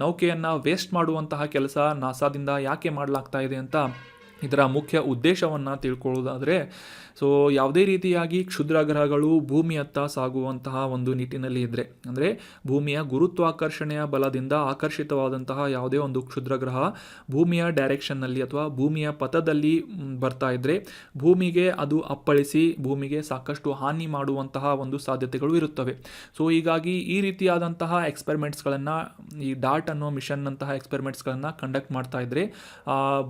ನೌಕೆಯನ್ನು ವೇಸ್ಟ್ ಮಾಡುವಂತಹ ಕೆಲಸ ನಾಸಾದಿಂದ ಯಾಕೆ ಮಾಡಲಾಗ್ತಾ ಇದೆ ಅಂತ ಇದರ ಮುಖ್ಯ ಉದ್ದೇಶವನ್ನು ತಿಳ್ಕೊಳ್ಳೋದಾದರೆ, ಸೊ ಯಾವುದೇ ರೀತಿಯಾಗಿ ಕ್ಷುದ್ರ ಗ್ರಹಗಳು ಭೂಮಿಯತ್ತ ಸಾಗುವಂತಹ ಒಂದು ನಿಟ್ಟಿನಲ್ಲಿ ಇದ್ದರೆ, ಅಂದರೆ ಭೂಮಿಯ ಗುರುತ್ವಾಕರ್ಷಣೆಯ ಬಲದಿಂದ ಆಕರ್ಷಿತವಾದಂತಹ ಯಾವುದೇ ಒಂದು ಕ್ಷುದ್ರ ಗ್ರಹ ಭೂಮಿಯ ಡೈರೆಕ್ಷನ್ನಲ್ಲಿ ಅಥವಾ ಭೂಮಿಯ ಪಥದಲ್ಲಿ ಬರ್ತಾ ಇದ್ದರೆ ಭೂಮಿಗೆ ಅದು ಅಪ್ಪಳಿಸಿ ಭೂಮಿಗೆ ಸಾಕಷ್ಟು ಹಾನಿ ಮಾಡುವಂತಹ ಒಂದು ಸಾಧ್ಯತೆಗಳು ಇರುತ್ತವೆ. ಸೊ ಹೀಗಾಗಿ ಈ ರೀತಿಯಾದಂತಹ ಎಕ್ಸ್ಪೆರಿಮೆಂಟ್ಸ್ಗಳನ್ನು, ಈ ಡಾರ್ಟ್ ಅನ್ನೋ ಮಿಷನ್ನಂತಹ ಎಕ್ಸ್ಪೆರಿಮೆಂಟ್ಸ್ಗಳನ್ನು ಕಂಡಕ್ಟ್ ಮಾಡ್ತಾ ಇದ್ದರೆ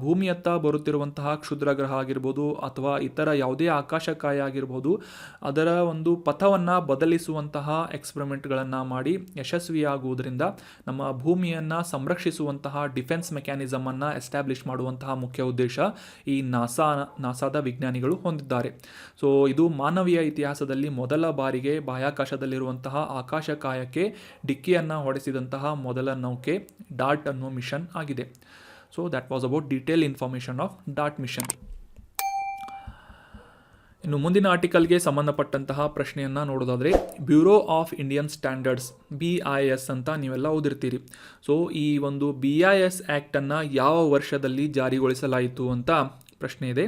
ಭೂಮಿಯತ್ತ ಬರುತ್ತಿರುವಂತಹ ಕ್ಷುದ್ರ ಗ್ರಹ ಆಗಿರ್ಬೋದು ಅಥವಾ ಇತರ ಯಾವುದೇ ಆಕಾಶಕಾಯ ಆಗಿರ್ಬೋದು, ಅದರ ಒಂದು ಪಥವನ್ನು ಬದಲಿಸುವಂತಹ ಎಕ್ಸ್ಪೆರಿಮೆಂಟ್ಗಳನ್ನು ಮಾಡಿ ಯಶಸ್ವಿಯಾಗುವುದರಿಂದ ನಮ್ಮ ಭೂಮಿಯನ್ನು ಸಂರಕ್ಷಿಸುವಂತಹ ಡಿಫೆನ್ಸ್ ಮೆಕ್ಯಾನಿಸಮನ್ನು ಎಸ್ಟಾಬ್ಲಿಷ್ ಮಾಡುವಂತಹ ಮುಖ್ಯ ಉದ್ದೇಶ ಈ ನಾಸಾದ ವಿಜ್ಞಾನಿಗಳು ಹೊಂದಿದ್ದಾರೆ. ಸೊ ಇದು ಮಾನವೀಯ ಇತಿಹಾಸದಲ್ಲಿ ಮೊದಲ ಬಾರಿಗೆ ಬಾಹ್ಯಾಕಾಶದಲ್ಲಿರುವಂತಹ ಆಕಾಶಕಾಯಕ್ಕೆ ಡಿಕ್ಕಿಯನ್ನು ಹೊಡೆಸಿದಂತಹ ಮೊದಲ ನೌಕೆ ಡಾರ್ಟ್ ಅನ್ನೋ ಮಿಷನ್ ಆಗಿದೆ. So that was about detailed information of DART mission. ಇನ್ನು ಮುಂದಿನ ಆರ್ಟಿಕಲ್ಗೆ ಸಂಬಂಧಪಟ್ಟಂತಹ ಪ್ರಶ್ನೆಯನ್ನು ನೋಡೋದಾದರೆ, bureau of Indian standards BIS ಅಂತ ನೀವೆಲ್ಲ ಓದಿರ್ತೀರಿ. ಸೊ ಈ ಒಂದು BIS ಆ್ಯಕ್ಟನ್ನು ಯಾವ ವರ್ಷದಲ್ಲಿ ಜಾರಿಗೊಳಿಸಲಾಯಿತು ಅಂತ ಪ್ರಶ್ನೆ ಇದೆ.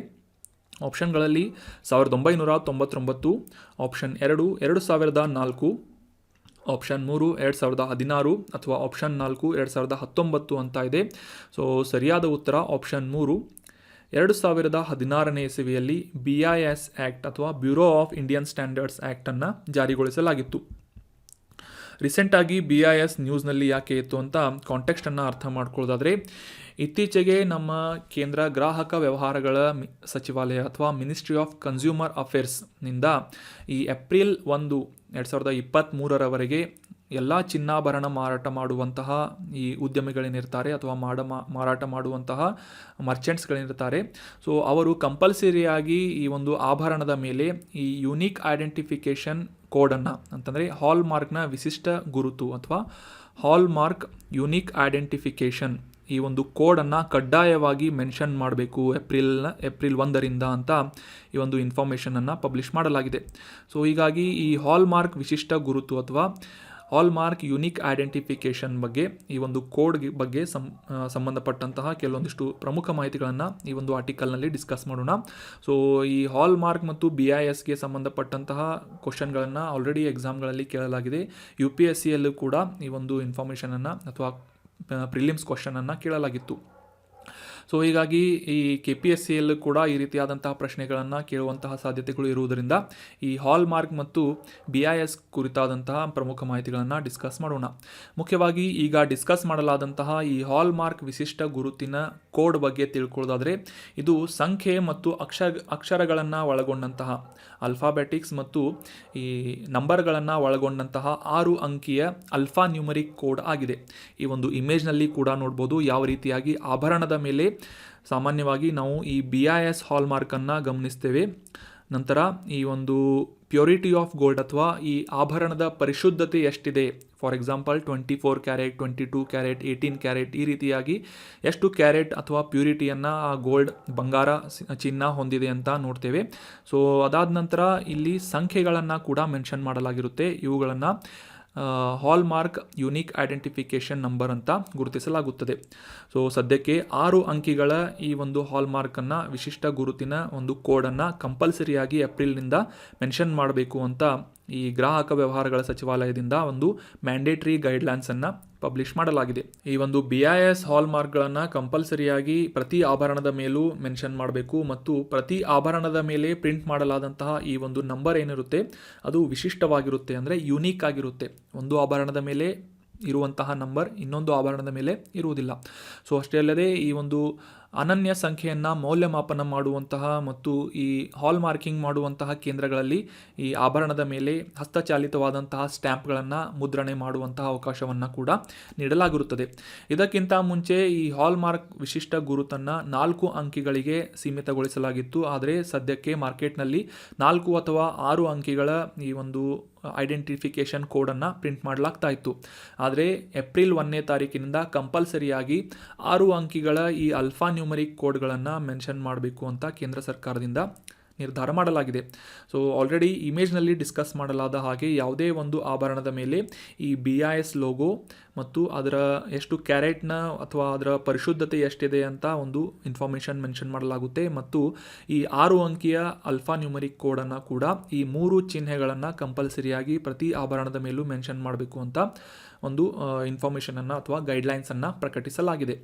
ಆಪ್ಷನ್ಗಳಲ್ಲಿ 1999, ಆಪ್ಷನ್ 2 2004, ಆಪ್ಷನ್ 3 2016 ಅಥವಾ ಆಪ್ಷನ್ 4 2019 ಅಂತ ಇದೆ. ಸೊ ಸರಿಯಾದ ಉತ್ತರ ಆಪ್ಷನ್ 3 2016ನೇ ಇಸವಿಯಲ್ಲಿ BIS ಆ್ಯಕ್ಟ್ ಅಥವಾ ಬ್ಯೂರೋ ಆಫ್ ಇಂಡಿಯನ್ ಸ್ಟ್ಯಾಂಡರ್ಡ್ಸ್ ಆ್ಯಕ್ಟನ್ನು ಜಾರಿಗೊಳಿಸಲಾಗಿತ್ತು. ರೀಸೆಂಟಾಗಿ BIS ನ್ಯೂಸ್ನಲ್ಲಿ ಯಾಕೆ ಇತ್ತು ಅಂತ ಕಾಂಟೆಕ್ಸ್ಟನ್ನು ಅರ್ಥ ಮಾಡ್ಕೊಳ್ಳೋದಾದರೆ, ಇತ್ತೀಚೆಗೆ ನಮ್ಮ ಕೇಂದ್ರ ಗ್ರಾಹಕ ವ್ಯವಹಾರಗಳ ಸಚಿವಾಲಯ ಅಥವಾ ಮಿನಿಸ್ಟ್ರಿ ಆಫ್ ಕನ್ಸ್ಯೂಮರ್ ಅಫೇರ್ಸ್ನಿಂದ ಈ ಏಪ್ರಿಲ್ 1, 2023ರವರೆಗೆ ಎಲ್ಲ ಚಿನ್ನಾಭರಣ ಮಾರಾಟ ಮಾಡುವಂತಹ ಈ ಉದ್ಯಮಿಗಳೇನಿರ್ತಾರೆ ಅಥವಾ ಮಾರಾಟ ಮಾಡುವಂತಹ ಮರ್ಚೆಂಟ್ಸ್ಗಳೇನಿರ್ತಾರೆ, ಸೊ ಅವರು ಕಂಪಲ್ಸರಿಯಾಗಿ ಈ ಒಂದು ಆಭರಣದ ಮೇಲೆ ಈ ಯುನೀಕ್ ಐಡೆಂಟಿಫಿಕೇಷನ್ ಕೋಡನ್ನು ಅಂತಂದರೆ ಹಾಲ್ ಮಾರ್ಕ್ನ ವಿಶಿಷ್ಟ ಗುರುತು ಅಥವಾ ಹಾಲ್ ಮಾರ್ಕ್ ಯುನೀಕ್ ಐಡೆಂಟಿಫಿಕೇಷನ್ ಈ ಒಂದು ಕೋಡನ್ನು ಕಡ್ಡಾಯವಾಗಿ ಮೆನ್ಷನ್ ಮಾಡಬೇಕು ಏಪ್ರಿಲ್ 1 ಅಂತ ಈ ಒಂದು ಇನ್ಫಾರ್ಮೇಷನನ್ನು ಪಬ್ಲಿಷ್ ಮಾಡಲಾಗಿದೆ. ಸೊ ಹೀಗಾಗಿ ಈ ಹಾಲ್ ಮಾರ್ಕ್ ವಿಶಿಷ್ಟ ಗುರುತು ಅಥವಾ ಹಾಲ್ ಮಾರ್ಕ್ ಯುನೀಕ್ ಐಡೆಂಟಿಫಿಕೇಷನ್ ಬಗ್ಗೆ ಈ ಒಂದು ಕೋಡ್ ಬಗ್ಗೆ ಸಂಬಂಧಪಟ್ಟಂತಹ ಕೆಲವೊಂದಿಷ್ಟು ಪ್ರಮುಖ ಮಾಹಿತಿಗಳನ್ನು ಈ ಒಂದು ಆರ್ಟಿಕಲ್ನಲ್ಲಿ ಡಿಸ್ಕಸ್ ಮಾಡೋಣ. ಸೊ ಈ ಹಾಲ್ ಮಾರ್ಕ್ ಮತ್ತು BISಗೆ ಸಂಬಂಧಪಟ್ಟಂತಹ ಕ್ವಶನ್ಗಳನ್ನು ಆಲ್ರೆಡಿ ಎಕ್ಸಾಮ್ಗಳಲ್ಲಿ ಕೇಳಲಾಗಿದೆ. UPSCಯಲ್ಲೂ ಕೂಡ ಈ ಒಂದು ಇನ್ಫಾರ್ಮೇಷನನ್ನು ಅಥವಾ ಪ್ರಿಲಿಮ್ಸ್ ಕ್ವಶನನ್ನು ಕೇಳಲಾಗಿತ್ತು. ಸೊ ಹೀಗಾಗಿ ಈ KPSCಯಲ್ಲೂ ಕೂಡ ಈ ರೀತಿಯಾದಂತಹ ಪ್ರಶ್ನೆಗಳನ್ನು ಕೇಳುವಂತಹ ಸಾಧ್ಯತೆಗಳು ಇರುವುದರಿಂದ ಈ ಹಾಲ್ ಮಾರ್ಕ್ ಮತ್ತು BIS ಕುರಿತಾದಂತಹ ಪ್ರಮುಖ ಮಾಹಿತಿಗಳನ್ನು ಡಿಸ್ಕಸ್ ಮಾಡೋಣ. ಮುಖ್ಯವಾಗಿ ಈಗ ಡಿಸ್ಕಸ್ ಮಾಡಲಾದಂತಹ ಈ ಹಾಲ್ ಮಾರ್ಕ್ ವಿಶಿಷ್ಟ ಗುರುತಿನ ಕೋಡ್ ಬಗ್ಗೆ ತಿಳ್ಕೊಳ್ಳೋದಾದರೆ, ಇದು ಸಂಖ್ಯೆ ಮತ್ತು ಅಕ್ಷರಗಳನ್ನು ಒಳಗೊಂಡಂತಹ ಅಲ್ಫಾಬೆಟಿಕ್ಸ್ ಮತ್ತು ಈ ನಂಬರ್ಗಳನ್ನು ಒಳಗೊಂಡಂತಹ 6 ಅಂಕಿಯ ಅಲ್ಫಾ ನ್ಯೂಮರಿಕ್ ಕೋಡ್ ಆಗಿದೆ. ಈ ಒಂದು ಇಮೇಜ್ನಲ್ಲಿ ಕೂಡ ನೋಡ್ಬೋದು ಯಾವ ರೀತಿಯಾಗಿ ಆಭರಣದ ಮೇಲೆ ಸಾಮಾನ್ಯವಾಗಿ ನಾವು ಈ BIS ಹಾಲ್ ಮಾರ್ಕನ್ನು ಗಮನಿಸ್ತೇವೆ. ನಂತರ ಈ ಒಂದು ಪ್ಯೂರಿಟಿ ಆಫ್ ಗೋಲ್ಡ್ ಅಥವಾ ಈ ಆಭರಣದ ಪರಿಶುದ್ಧತೆ ಎಷ್ಟಿದೆ, for example 24 carrot, 22 carrot, 18 carrot ಈ ರೀತಿಯಾಗಿ ಎಷ್ಟು ಕ್ಯಾರೆಟ್ ಅಥವಾ ಪ್ಯೂರಿಟಿಯನ್ನು ಆ ಗೋಲ್ಡ್ ಬಂಗಾರ ಚಿನ್ನ ಹೊಂದಿದೆ ಅಂತ ನೋಡ್ತೇವೆ. ಸೊ ಅದಾದ ನಂತರ ಇಲ್ಲಿ ಸಂಖ್ಯೆಗಳನ್ನು ಕೂಡ ಮೆನ್ಷನ್ ಮಾಡಲಾಗಿರುತ್ತೆ. ಇವುಗಳನ್ನು ಹಾಲ್ ಮಾರ್ಕ್ ಯುನೀಕ್ ಐಡೆಂಟಿಫಿಕೇಷನ್ ನಂಬರ್ ಅಂತ ಗುರುತಿಸಲಾಗುತ್ತದೆ. ಸೊ ಸದ್ಯಕ್ಕೆ 6 ಅಂಕಿಗಳ ಈ ಒಂದು ಹಾಲ್ ಮಾರ್ಕನ್ನು ವಿಶಿಷ್ಟ ಗುರುತಿನ ಒಂದು ಕೋಡನ್ನು ಕಂಪಲ್ಸರಿಯಾಗಿ ಏಪ್ರಿಲ್ನಿಂದ ಮೆನ್ಷನ್ ಮಾಡಬೇಕು ಅಂತ ಈ ಗ್ರಾಹಕ ವ್ಯವಹಾರಗಳ ಸಚಿವಾಲಯದಿಂದ ಒಂದು ಮ್ಯಾಂಡೇಟ್ರಿ ಗೈಡ್ಲೈನ್ಸನ್ನು ಪಬ್ಲಿಷ್ ಮಾಡಲಾಗಿದೆ. ಈ ಒಂದು BIS ಹಾಲ್ ಮಾರ್ಕ್ಗಳನ್ನು ಕಂಪಲ್ಸರಿಯಾಗಿ ಪ್ರತಿ ಆಭರಣದ ಮೇಲೂ ಮೆನ್ಷನ್ ಮಾಡಬೇಕು ಮತ್ತು ಪ್ರತಿ ಆಭರಣದ ಮೇಲೆ ಪ್ರಿಂಟ್ ಮಾಡಲಾದಂತಹ ಈ ಒಂದು ನಂಬರ್ ಏನಿರುತ್ತೆ ಅದು ವಿಶಿಷ್ಟವಾಗಿರುತ್ತೆ, ಅಂದರೆ ಯುನೀಕ್ ಆಗಿರುತ್ತೆ. ಒಂದು ಆಭರಣದ ಮೇಲೆ ಇರುವಂತಹ ನಂಬರ್ ಇನ್ನೊಂದು ಆಭರಣದ ಮೇಲೆ ಇರುವುದಿಲ್ಲ. ಸೊ ಅಷ್ಟೇ ಅಲ್ಲದೆ ಈ ಒಂದು ಅನನ್ಯ ಸಂಖ್ಯೆಯನ್ನು ಮೌಲ್ಯಮಾಪನ ಮಾಡುವಂತಹ ಮತ್ತು ಈ ಹಾಲ್ ಮಾರ್ಕಿಂಗ್ ಮಾಡುವಂತಹ ಕೇಂದ್ರಗಳಲ್ಲಿ ಈ ಆಭರಣದ ಮೇಲೆ ಹಸ್ತಚಾಲಿತವಾದಂತಹ ಸ್ಟ್ಯಾಂಪ್ಗಳನ್ನು ಮುದ್ರಣೆ ಮಾಡುವಂತಹ ಅವಕಾಶವನ್ನು ಕೂಡ ನೀಡಲಾಗಿರುತ್ತದೆ. ಇದಕ್ಕಿಂತ ಮುಂಚೆ ಈ ಹಾಲ್ ಮಾರ್ಕ್ ವಿಶಿಷ್ಟ ಗುರುತನ್ನು 4 ಅಂಕಿಗಳಿಗೆ ಸೀಮಿತಗೊಳಿಸಲಾಗಿತ್ತು. ಆದರೆ ಸದ್ಯಕ್ಕೆ ಮಾರ್ಕೆಟ್ನಲ್ಲಿ 4 ಅಥವಾ 6 ಅಂಕಿಗಳ ಈ ಒಂದು ಐಡೆಂಟಿಫಿಕೇಷನ್ ಕೋಡನ್ನು ಪ್ರಿಂಟ್ ಮಾಡಲಾಗ್ತಾ ಇತ್ತು. ಆದರೆ ಏಪ್ರಿಲ್ 1 ಕಂಪಲ್ಸರಿಯಾಗಿ 6 ಅಂಕಿಗಳ ಈ ಅಲ್ಫಾ ನ್ಯೂಮರಿಕ್ ಕೋಡ್ಗಳನ್ನು ಮೆನ್ಷನ್ ಮಾಡಬೇಕು ಅಂತ ಕೇಂದ್ರ ಸರ್ಕಾರದಿಂದ ನಿರ್ಧಾರ ಮಾಡಲಾಗಿದೆ. ಸೊ ಆಲ್ರೆಡಿ ಇಮೇಜ್ನಲ್ಲಿ ಡಿಸ್ಕಸ್ ಮಾಡಲಾದ ಹಾಗೆ ಯಾವುದೇ ಒಂದು ಆಭರಣದ ಮೇಲೆ ಈ BIS ಲೋಗೋ ಮತ್ತು ಅದರ ಎಷ್ಟು ಕ್ಯಾರೆಟ್ನ ಅಥವಾ ಅದರ ಪರಿಶುದ್ಧತೆ ಎಷ್ಟಿದೆ ಅಂತ ಒಂದು ಇನ್ಫಾರ್ಮೇಷನ್ ಮೆನ್ಷನ್ ಮಾಡಲಾಗುತ್ತೆ ಮತ್ತು ಈ 6 ಅಂಕಿಯ ಅಲ್ಫಾ ನ್ಯೂಮರಿಕ್ ಕೋಡನ್ನು ಕೂಡ ಈ 3 ಚಿಹ್ನೆಗಳನ್ನು ಕಂಪಲ್ಸರಿಯಾಗಿ ಪ್ರತಿ ಆಭರಣದ ಮೇಲೂ ಮೆನ್ಷನ್ ಮಾಡಬೇಕು ಅಂತ ಒಂದು ಇನ್ಫಾರ್ಮೇಷನನ್ನು ಅಥವಾ ಗೈಡ್ಲೈನ್ಸನ್ನು ಪ್ರಕಟಿಸಲಾಗಿದೆ.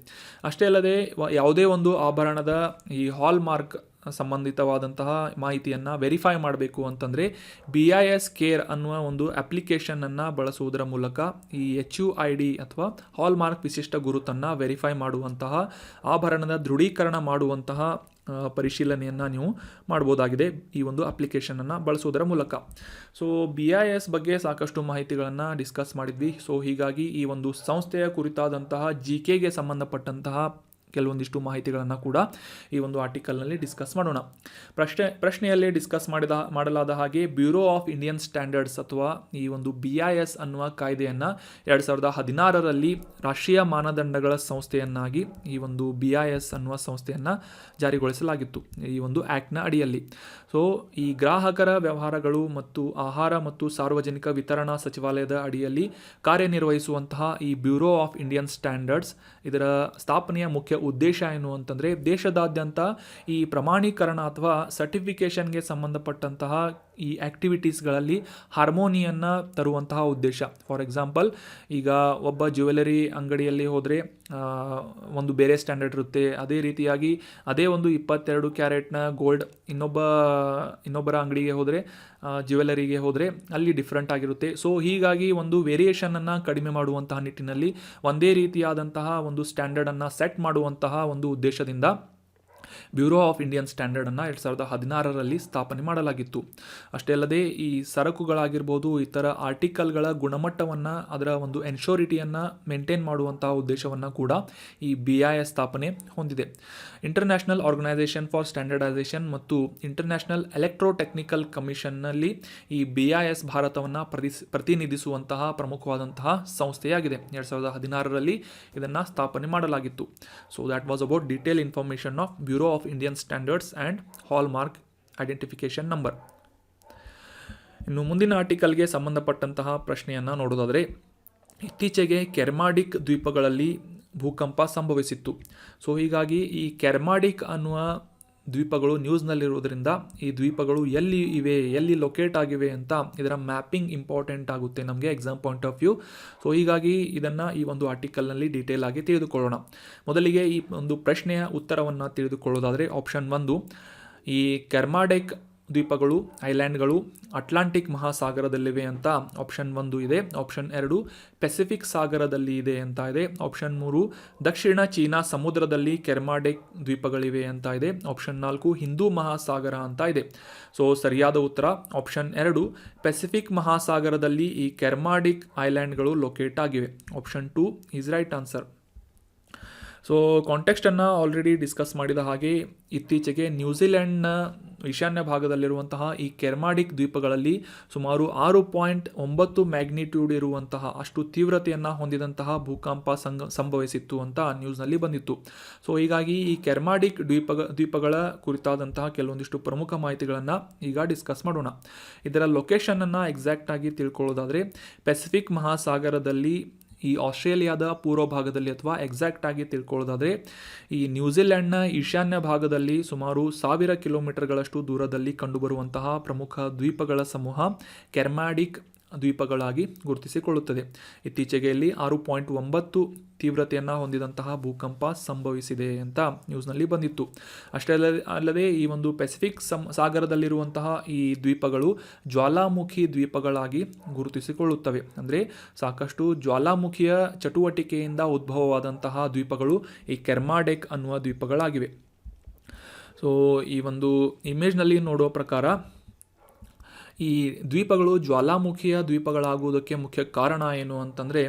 ಅಷ್ಟೇ ಅಲ್ಲದೆ ಯಾವುದೇ ಒಂದು ಆಭರಣದ ಈ ಹಾಲ್ ಮಾರ್ಕ್ ಸಂಬಂಧಿತವಾದಂತಹ ಮಾಹಿತಿಯನ್ನು ವೆರಿಫೈ ಮಾಡಬೇಕು ಅಂತಂದರೆ BIS ಕೇರ್ ಅನ್ನುವ ಒಂದು ಅಪ್ಲಿಕೇಶನನ್ನು ಬಳಸುವುದರ ಮೂಲಕ ಈ HUID ಅಥವಾ ಹಾಲ್ ಮಾರ್ಕ್ ವಿಶಿಷ್ಟ ಗುರುತನ್ನು ವೆರಿಫೈ ಮಾಡುವಂತಹ ಆಭರಣದ ದೃಢೀಕರಣ ಮಾಡುವಂತಹ ಪರಿಶೀಲನೆಯನ್ನು ನೀವು ಮಾಡ್ಬೋದಾಗಿದೆ ಈ ಒಂದು ಅಪ್ಲಿಕೇಶನನ್ನು ಬಳಸೋದರ ಮೂಲಕ. ಸೊ BIS ಬಗ್ಗೆ ಸಾಕಷ್ಟು ಮಾಹಿತಿಗಳನ್ನು ಡಿಸ್ಕಸ್ ಮಾಡಿದ್ವಿ. ಸೊ ಹೀಗಾಗಿ ಈ ಒಂದು ಸಂಸ್ಥೆಯ ಕುರಿತಾದಂತಹ GKಗೆ ಸಂಬಂಧಪಟ್ಟಂತಹ ಕೆಲವೊಂದಿಷ್ಟು ಮಾಹಿತಿಗಳನ್ನು ಕೂಡ ಈ ಒಂದು ಆರ್ಟಿಕಲ್ನಲ್ಲಿ ಡಿಸ್ಕಸ್ ಮಾಡೋಣ. ಪ್ರಶ್ನೆಯಲ್ಲೇ ಡಿಸ್ಕಸ್ ಮಾಡಲಾದ ಹಾಗೆ ಬ್ಯೂರೋ ಆಫ್ ಇಂಡಿಯನ್ ಸ್ಟ್ಯಾಂಡರ್ಡ್ಸ್ ಅಥವಾ ಈ ಒಂದು BIS ಅನ್ನುವ ಕಾಯ್ದೆಯನ್ನು 2016ರಲ್ಲಿ ರಾಷ್ಟ್ರೀಯ ಮಾನದಂಡಗಳ ಸಂಸ್ಥೆಯನ್ನಾಗಿ ಈ ಒಂದು BIS ಅನ್ನುವ ಸಂಸ್ಥೆಯನ್ನು ಜಾರಿಗೊಳಿಸಲಾಗಿತ್ತು ಈ ಒಂದು ಆ್ಯಕ್ಟ್ನ ಅಡಿಯಲ್ಲಿ. ಸೊ ಈ ಗ್ರಾಹಕರ ವ್ಯವಹಾರಗಳು ಮತ್ತು ಆಹಾರ ಮತ್ತು ಸಾರ್ವಜನಿಕ ವಿತರಣಾ ಸಚಿವಾಲಯದ ಅಡಿಯಲ್ಲಿ ಕಾರ್ಯನಿರ್ವಹಿಸುವಂತಹ ಈ ಬ್ಯೂರೋ ಆಫ್ ಇಂಡಿಯನ್ ಸ್ಟ್ಯಾಂಡರ್ಡ್ಸ್ ಇದರ ಸ್ಥಾಪನೆಯ ಮುಖ್ಯ ಉದ್ದೇಶ ಏನು ಅಂತಂದರೆ ದೇಶದಾದ್ಯಂತ ಈ ಪ್ರಮಾಣೀಕರಣ ಅಥವಾ ಸರ್ಟಿಫಿಕೇಷನ್ಗೆ ಸಂಬಂಧಪಟ್ಟಂತಹ ಈ ಆ್ಯಕ್ಟಿವಿಟೀಸ್ಗಳಲ್ಲಿ ಹಾರ್ಮೋನಿಯನ್ನು ತರುವಂತಹ ಉದ್ದೇಶ. ಫಾರ್ ಎಕ್ಸಾಂಪಲ್ ಈಗ ಒಬ್ಬ ಜ್ಯುವೆಲರಿ ಅಂಗಡಿಯಲ್ಲಿ ಹೋದರೆ ಒಂದು ಬೇರೆ ಸ್ಟ್ಯಾಂಡರ್ಡ್ ಇರುತ್ತೆ. ಅದೇ ರೀತಿಯಾಗಿ ಅದೇ ಒಂದು 22 ಕ್ಯಾರೆಟ್ನ ಗೋಲ್ಡ್ ಇನ್ನೊಬ್ಬರ ಅಂಗಡಿಗೆ ಹೋದರೆ ಜ್ಯುವೆಲರಿಗೆ ಹೋದರೆ ಅಲ್ಲಿ ಡಿಫ್ರೆಂಟ್ ಆಗಿರುತ್ತೆ. ಸೊ ಹೀಗಾಗಿ ಒಂದು ವೇರಿಯೇಷನನ್ನು ಕಡಿಮೆ ಮಾಡುವಂತಹ ನಿಟ್ಟಿನಲ್ಲಿ ಒಂದೇ ರೀತಿಯಾದಂತಹ ಒಂದು ಸ್ಟ್ಯಾಂಡರ್ಡನ್ನು ಸೆಟ್ ಮಾಡುವಂತಹ ಒಂದು ಉದ್ದೇಶದಿಂದ ಬ್ಯೂರೋ ಆಫ್ ಇಂಡಿಯನ್ ಸ್ಟ್ಯಾಂಡರ್ಡನ್ನು 2016ರಲ್ಲಿ ಸ್ಥಾಪನೆ ಮಾಡಲಾಗಿತ್ತು. ಅಷ್ಟೇ ಅಲ್ಲದೆ ಈ ಸರಕುಗಳಾಗಿರ್ಬೋದು, ಇತರ ಆರ್ಟಿಕಲ್ಗಳ ಗುಣಮಟ್ಟವನ್ನು, ಅದರ ಒಂದು ಎನ್ಶೋರಿಟಿಯನ್ನು ಮೇಂಟೈನ್ ಮಾಡುವಂತಹ ಉದ್ದೇಶವನ್ನು ಕೂಡ ಈ BIS ಸ್ಥಾಪನೆ ಹೊಂದಿದೆ. ಇಂಟರ್ನ್ಯಾಷನಲ್ ಆರ್ಗನೈಸೇಷನ್ ಫಾರ್ ಸ್ಟ್ಯಾಂಡರ್ಡೈಸೇಷನ್ ಮತ್ತು ಇಂಟರ್ನ್ಯಾಷನಲ್ ಎಲೆಕ್ಟ್ರೋಟೆಕ್ನಿಕಲ್ ಕಮಿಷನ್ನಲ್ಲಿ ಈ BIS ಭಾರತವನ್ನು ಪ್ರತಿನಿಧಿಸುವಂತಹ ಪ್ರಮುಖವಾದಂತಹ ಸಂಸ್ಥೆಯಾಗಿದೆ. 2016ರಲ್ಲಿ ಇದನ್ನು ಸ್ಥಾಪನೆ ಮಾಡಲಾಗಿತ್ತು. So that was about detail information of bureau of Indian standards and hall mark identification number. ಇನ್ನು ಮುಂದಿನ ಆರ್ಟಿಕಲ್ಗೆ ಸಂಬಂಧಪಟ್ಟಂತಹ ಪ್ರಶ್ನೆಯನ್ನು ನೋಡೋದಾದರೆ, ಇತ್ತೀಚೆಗೆ ಕೆರ್ಮಾಡಿಕ್ ದ್ವೀಪಗಳಲ್ಲಿ ಭೂಕಂಪ ಸಂಭವಿಸಿತ್ತು. ಸೊ ಹೀಗಾಗಿ ಈ ಕೆರ್ಮಾಡಿಕ್ ಅನ್ನುವ ದ್ವೀಪಗಳು ನ್ಯೂಸ್ನಲ್ಲಿರೋದ್ರಿಂದ ಈ ದ್ವೀಪಗಳು ಎಲ್ಲಿ ಇವೆ, ಎಲ್ಲಿ ಲೊಕೇಟ್ ಆಗಿವೆ ಅಂತ ಇದರ ಮ್ಯಾಪಿಂಗ್ ಇಂಪಾರ್ಟೆಂಟ್ ಆಗುತ್ತೆ ನಮಗೆ exam point of view. So ಹೀಗಾಗಿ ಇದನ್ನು ಈ ಒಂದು ಆರ್ಟಿಕಲ್ನಲ್ಲಿ ಡೀಟೇಲ್ ಆಗಿ ತಿಳಿದುಕೊಳ್ಳೋಣ. ಮೊದಲಿಗೆ ಈ ಒಂದು ಪ್ರಶ್ನೆಯ ಉತ್ತರವನ್ನು ತಿಳಿದುಕೊಳ್ಳೋದಾದರೆ, ಆಪ್ಷನ್ 1, ಈ ಕೆರ್ಮಾಡಿಕ್ ದ್ವೀಪಗಳು, ಐಲ್ಯಾಂಡ್ಗಳು ಅಟ್ಲಾಂಟಿಕ್ ಮಹಾಸಾಗರದಲ್ಲಿವೆ ಅಂತ ಆಪ್ಷನ್ 1 ಇದೆ. ಆಪ್ಷನ್ 2 ಪೆಸಿಫಿಕ್ ಸಾಗರದಲ್ಲಿ ಇದೆ ಅಂತ ಇದೆ. ಆಪ್ಷನ್ 3 ದಕ್ಷಿಣ ಚೀನಾ ಸಮುದ್ರದಲ್ಲಿ ಕೆರ್ಮಾಡಿಕ್ ದ್ವೀಪಗಳಿವೆ ಅಂತ ಇದೆ. ಆಪ್ಷನ್ 4 ಹಿಂದೂ ಮಹಾಸಾಗರ ಅಂತ ಇದೆ. ಸೊ ಸರಿಯಾದ ಉತ್ತರ ಆಪ್ಷನ್ 2, ಪೆಸಿಫಿಕ್ ಮಹಾಸಾಗರದಲ್ಲಿ ಈ ಕೆರ್ಮಾಡಿಕ್ ಐಲ್ಯಾಂಡ್ಗಳು ಲೊಕೇಟ್ ಆಗಿವೆ. Option 2 is right answer. So ಕಾಂಟೆಕ್ಸ್ಟನ್ನು ಆಲ್ರೆಡಿ ಡಿಸ್ಕಸ್ ಮಾಡಿದ ಹಾಗೆ, ಇತ್ತೀಚೆಗೆ ನ್ಯೂಜಿಲೆಂಡ್ನ ಈಶಾನ್ಯ ಭಾಗದಲ್ಲಿರುವಂತಹ ಈ ಕೆರ್ಮಾಡಿಕ್ ದ್ವೀಪಗಳಲ್ಲಿ ಸುಮಾರು 6.9 ಮ್ಯಾಗ್ನಿಟ್ಯೂಡ್ ಇರುವಂತಹ ಅಷ್ಟು ತೀವ್ರತೆಯನ್ನು ಹೊಂದಿದಂತಹ ಭೂಕಂಪ ಸಂಭವಿಸಿತ್ತು ಅಂತ ನ್ಯೂಸ್ನಲ್ಲಿ ಬಂದಿತ್ತು. ಸೊ ಹೀಗಾಗಿ ಈ ಕೆರ್ಮಾಡಿಕ್ ದ್ವೀಪಗಳ ಕುರಿತಾದಂತಹ ಕೆಲವೊಂದಿಷ್ಟು ಪ್ರಮುಖ ಮಾಹಿತಿಗಳನ್ನು ಈಗ ಡಿಸ್ಕಸ್ ಮಾಡೋಣ. ಇದರ ಲೊಕೇಶನನ್ನು ಎಕ್ಸಾಕ್ಟಾಗಿ ತಿಳ್ಕೊಳ್ಳೋದಾದರೆ, ಪೆಸಿಫಿಕ್ ಮಹಾಸಾಗರದಲ್ಲಿ ಈ ಆಸ್ಟ್ರೇಲಿಯಾದ ಪೂರ್ವ ಭಾಗದಲ್ಲಿ, ಅಥವಾ ಎಕ್ಸಾಕ್ಟ್ ಆಗಿ ತಿಳ್ಕೊಳ್ಳೋದಾದರೆ ಈ ನ್ಯೂಜಿಲೆಂಡ್ನ ಈಶಾನ್ಯ ಭಾಗದಲ್ಲಿ ಸುಮಾರು 1000 ಕಿಲೋಮೀಟರ್ಗಳಷ್ಟು ದೂರದಲ್ಲಿ ಕಂಡುಬರುವಂತಹ ಪ್ರಮುಖ ದ್ವೀಪಗಳ ಸಮೂಹ ಕೆರ್ಮಾಡಿಕ್ ದ್ವೀಪಗಳಾಗಿ ಗುರುತಿಸಿಕೊಳ್ಳುತ್ತದೆ. ಇತ್ತೀಚೆಗೆ ಇಲ್ಲಿ 6.9 ತೀವ್ರತೆಯನ್ನು ಹೊಂದಿದಂತಹ ಭೂಕಂಪ ಸಂಭವಿಸಿದೆ ಅಂತ ನ್ಯೂಸ್ನಲ್ಲಿ ಬಂದಿತ್ತು. ಅಷ್ಟೇ ಅಲ್ಲದೆ ಈ ಒಂದು ಪೆಸಿಫಿಕ್ ಸಾಗರದಲ್ಲಿರುವಂತಹ ಈ ದ್ವೀಪಗಳು ಜ್ವಾಲಾಮುಖಿ ದ್ವೀಪಗಳಾಗಿ ಗುರುತಿಸಿಕೊಳ್ಳುತ್ತವೆ. ಅಂದರೆ ಸಾಕಷ್ಟು ಜ್ವಾಲಾಮುಖಿಯ ಚಟುವಟಿಕೆಯಿಂದ ಉದ್ಭವವಾದಂತಹ ದ್ವೀಪಗಳು ಈ ಕೆರ್ಮಾಡಿಕ್ ಅನ್ನುವ ದ್ವೀಪಗಳಾಗಿವೆ. ಸೊ ಈ ಒಂದು ಇಮೇಜ್ನಲ್ಲಿ ನೋಡುವ ಪ್ರಕಾರ ಈ ದ್ವೀಪಗಳು ಜ್ವಾಲಾಮುಖಿಯ ದ್ವೀಪಗಳಾಗುವುದಕ್ಕೆ ಮುಖ್ಯ ಕಾರಣ ಏನು ಅಂತಂದರೆ,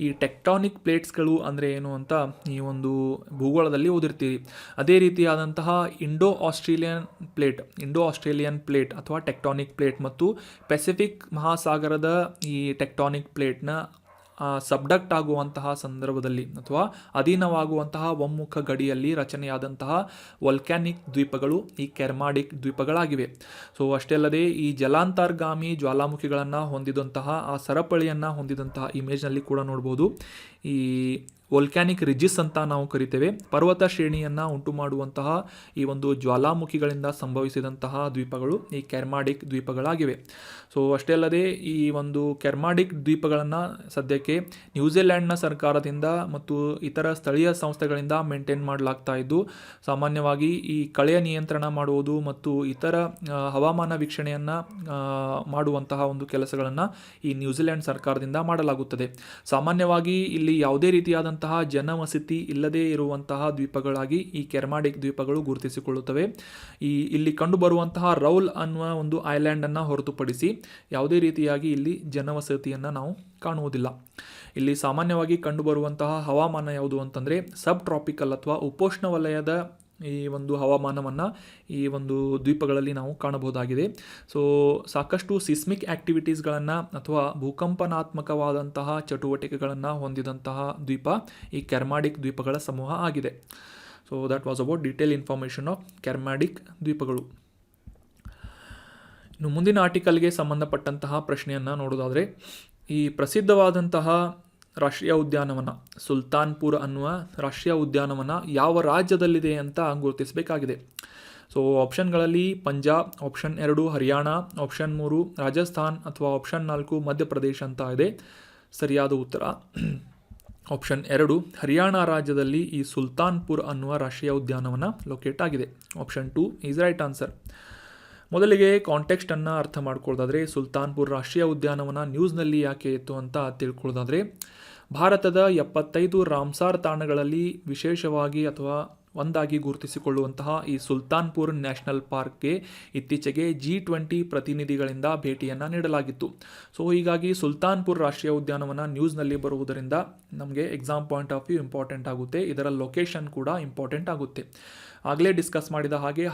ಈ ಟೆಕ್ಟಾನಿಕ್ ಪ್ಲೇಟ್ಸ್ಗಳು ಅಂದರೆ ಏನು ಅಂತ ಈ ಒಂದು ಭೂಗೋಳದಲ್ಲಿ ಓದಿರ್ತೀರಿ. ಅದೇ ರೀತಿಯಾದಂತಹ ಇಂಡೋ ಆಸ್ಟ್ರೇಲಿಯನ್ ಪ್ಲೇಟ್ ಅಥವಾ ಟೆಕ್ಟಾನಿಕ್ ಪ್ಲೇಟ್ ಮತ್ತು ಪೆಸಿಫಿಕ್ ಮಹಾಸಾಗರದ ಈ ಟೆಕ್ಟಾನಿಕ್ ಪ್ಲೇಟ್ನ ಸಬ್ಡಕ್ಟ್ ಆಗುವಂತಹ ಸಂದರ್ಭದಲ್ಲಿ ಅಥವಾ ಅಧೀನವಾಗುವಂತಹ ಒಮ್ಮುಖ ಗಡಿಯಲ್ಲಿ ರಚನೆಯಾದಂತಹ ವೋಲ್ಕ್ಯಾನಿಕ್ ದ್ವೀಪಗಳು ಈ ಕೆರ್ಮಾಡಿಕ್ ದ್ವೀಪಗಳಾಗಿವೆ. ಸೊ ಅಷ್ಟೇ ಅಲ್ಲದೆ ಈ ಜಲಾಂತರ್ಗಾಮಿ ಜ್ವಾಲಾಮುಖಿಗಳನ್ನು ಹೊಂದಿದಂತಹ ಆ ಸರಪಳಿಯನ್ನು ಹೊಂದಿದಂತಹ ಇಮೇಜ್ನಲ್ಲಿ ಕೂಡ ನೋಡ್ಬೋದು. ಈ ವೋಲ್ಕ್ಯಾನಿಕ್ ರಿಜಿಸ್ ಅಂತ ನಾವು ಕರಿತೇವೆ. ಪರ್ವತ ಶ್ರೇಣಿಯನ್ನು ಉಂಟು ಮಾಡುವಂತಹ ಈ ಒಂದು ಜ್ವಾಲಾಮುಖಿಗಳಿಂದ ಸಂಭವಿಸಿದಂತಹ ದ್ವೀಪಗಳು ಈ ಕೆರ್ಮಾಡಿಕ್ ದ್ವೀಪಗಳಾಗಿವೆ. ಸೊ ಅಷ್ಟೇ ಅಲ್ಲದೆ ಈ ಒಂದು ಕೆರ್ಮಾಡಿಕ್ ದ್ವೀಪಗಳನ್ನು ಸದ್ಯಕ್ಕೆ ನ್ಯೂಜಿಲೆಂಡ್ನ ಸರ್ಕಾರದಿಂದ ಮತ್ತು ಇತರ ಸ್ಥಳೀಯ ಸಂಸ್ಥೆಗಳಿಂದ ಮೇಂಟೈನ್ ಮಾಡಲಾಗ್ತಾ ಇದ್ದು, ಸಾಮಾನ್ಯವಾಗಿ ಈ ಕಳೆಯ ನಿಯಂತ್ರಣ ಮಾಡುವುದು ಮತ್ತು ಇತರ ಹವಾಮಾನ ವೀಕ್ಷಣೆಯನ್ನು ಮಾಡುವಂತಹ ಒಂದು ಕೆಲಸಗಳನ್ನು ಈ ನ್ಯೂಜಿಲೆಂಡ್ ಸರ್ಕಾರದಿಂದ ಮಾಡಲಾಗುತ್ತದೆ. ಸಾಮಾನ್ಯವಾಗಿ ಇಲ್ಲಿ ಯಾವುದೇ ರೀತಿಯಾದಂತಹ ಜನವಸತಿ ಇಲ್ಲದೇ ಇರುವಂತಹ ದ್ವೀಪಗಳಾಗಿ ಈ ಕೆರ್ಮಾಡಿಕ್ ದ್ವೀಪಗಳು ಗುರುತಿಸಿಕೊಳ್ಳುತ್ತವೆ. ಇಲ್ಲಿ ಕಂಡುಬರುವಂತಹ ರೌಲ್ ಅನ್ನುವ ಒಂದು ಐಲ್ಯಾಂಡನ್ನು ಹೊರತುಪಡಿಸಿ ಯಾವುದೇ ರೀತಿಯಾಗಿ ಇಲ್ಲಿ ಜನವಸತಿಯನ್ನು ನಾವು ಕಾಣುವುದಿಲ್ಲ. ಇಲ್ಲಿ ಸಾಮಾನ್ಯವಾಗಿ ಕಂಡುಬರುವಂತಹ ಹವಾಮಾನ ಯಾವುದು ಅಂತಂದರೆ ಸಬ್ ಟ್ರಾಪಿಕಲ್ ಅಥವಾ ಉಪೋಷ್ಣ ವಲಯದ ಈ ಒಂದು ಹವಾಮಾನವನ್ನು ಈ ಒಂದು ದ್ವೀಪಗಳಲ್ಲಿ ನಾವು ಕಾಣಬಹುದಾಗಿದೆ. ಸೊ ಸಾಕಷ್ಟು ಸಿಸ್ಮಿಕ್ ಆ್ಯಕ್ಟಿವಿಟೀಸ್ಗಳನ್ನು ಅಥವಾ ಭೂಕಂಪನಾತ್ಮಕವಾದಂತಹ ಚಟುವಟಿಕೆಗಳನ್ನು ಹೊಂದಿದಂತಹ ದ್ವೀಪ ಈ ಕೆರ್ಮಾಡಿಕ್ ದ್ವೀಪಗಳ ಸಮೂಹ ಆಗಿದೆ. So that was about detail information of Kermadec ದ್ವೀಪಗಳು. ಇನ್ನು ಮುಂದಿನ ಆರ್ಟಿಕಲ್ಗೆ ಸಂಬಂಧಪಟ್ಟಂತಹ ಪ್ರಶ್ನೆಯನ್ನು ನೋಡೋದಾದರೆ, ಈ ಪ್ರಸಿದ್ಧವಾದಂತಹ ರಾಷ್ಟ್ರೀಯ ಉದ್ಯಾನವನ ಸುಲ್ತಾನ್ಪುರ್ ಅನ್ನುವ ರಾಷ್ಟ್ರೀಯ ಉದ್ಯಾನವನ ಯಾವ ರಾಜ್ಯದಲ್ಲಿದೆ ಅಂತ ಗುರುತಿಸಬೇಕಾಗಿದೆ. ಸೊ ಆಪ್ಷನ್ಗಳಲ್ಲಿ ಪಂಜಾಬ್, ಆಪ್ಷನ್ 2 ಹರಿಯಾಣ, ಆಪ್ಷನ್ 3 ರಾಜಸ್ಥಾನ್ ಅಥವಾ ಆಪ್ಷನ್ 4 ಮಧ್ಯಪ್ರದೇಶ ಅಂತ ಇದೆ. ಸರಿಯಾದ ಉತ್ತರ ಆಪ್ಷನ್ 2 ಹರಿಯಾಣ ರಾಜ್ಯದಲ್ಲಿ ಈ ಸುಲ್ತಾನ್ಪುರ್ ಅನ್ನುವ ರಾಷ್ಟ್ರೀಯ ಉದ್ಯಾನವನ ಲೊಕೇಟ್ ಆಗಿದೆ. Option 2 is right answer. ಮೊದಲಿಗೆ ಕಾಂಟೆಕ್ಸ್ಟನ್ನು ಅರ್ಥ ಮಾಡ್ಕೊಳ್ಳೋದಾದರೆ, ಸುಲ್ತಾನ್ಪುರ್ ರಾಷ್ಟ್ರೀಯ ಉದ್ಯಾನವನ ನ್ಯೂಸ್ನಲ್ಲಿ ಯಾಕೆ ಇತ್ತು ಅಂತ ತಿಳ್ಕೊಳ್ಳೋದಾದರೆ, ಭಾರತದ 75 ರಾಮ್ಸಾರ್ ತಾಣಗಳಲ್ಲಿ ವಿಶೇಷವಾಗಿ ಅಥವಾ ಒಂದಾಗಿ ಗುರುತಿಸಿಕೊಳ್ಳುವಂತಹ ಈ ಸುಲ್ತಾನ್ಪುರ್ ನ್ಯಾಷನಲ್ ಪಾರ್ಕ್ಗೆ ಇತ್ತೀಚೆಗೆ G20 ಪ್ರತಿನಿಧಿಗಳಿಂದ ಭೇಟಿಯನ್ನು ನೀಡಲಾಗಿತ್ತು. ಸೊ ಹೀಗಾಗಿ ಸುಲ್ತಾನ್ಪುರ್ ರಾಷ್ಟ್ರೀಯ ಉದ್ಯಾನವನ ನ್ಯೂಸ್ನಲ್ಲಿ ಬರುವುದರಿಂದ ನಮಗೆ exam point of view important ಆಗುತ್ತೆ, ಇದರ ಲೊಕೇಶನ್ ಕೂಡ ಇಂಪಾರ್ಟೆಂಟ್ ಆಗುತ್ತೆ. ಆಗಲೇ ಡಿಸ್ಕಸ್ ಮಾಡಿದ ಹಾಗೆ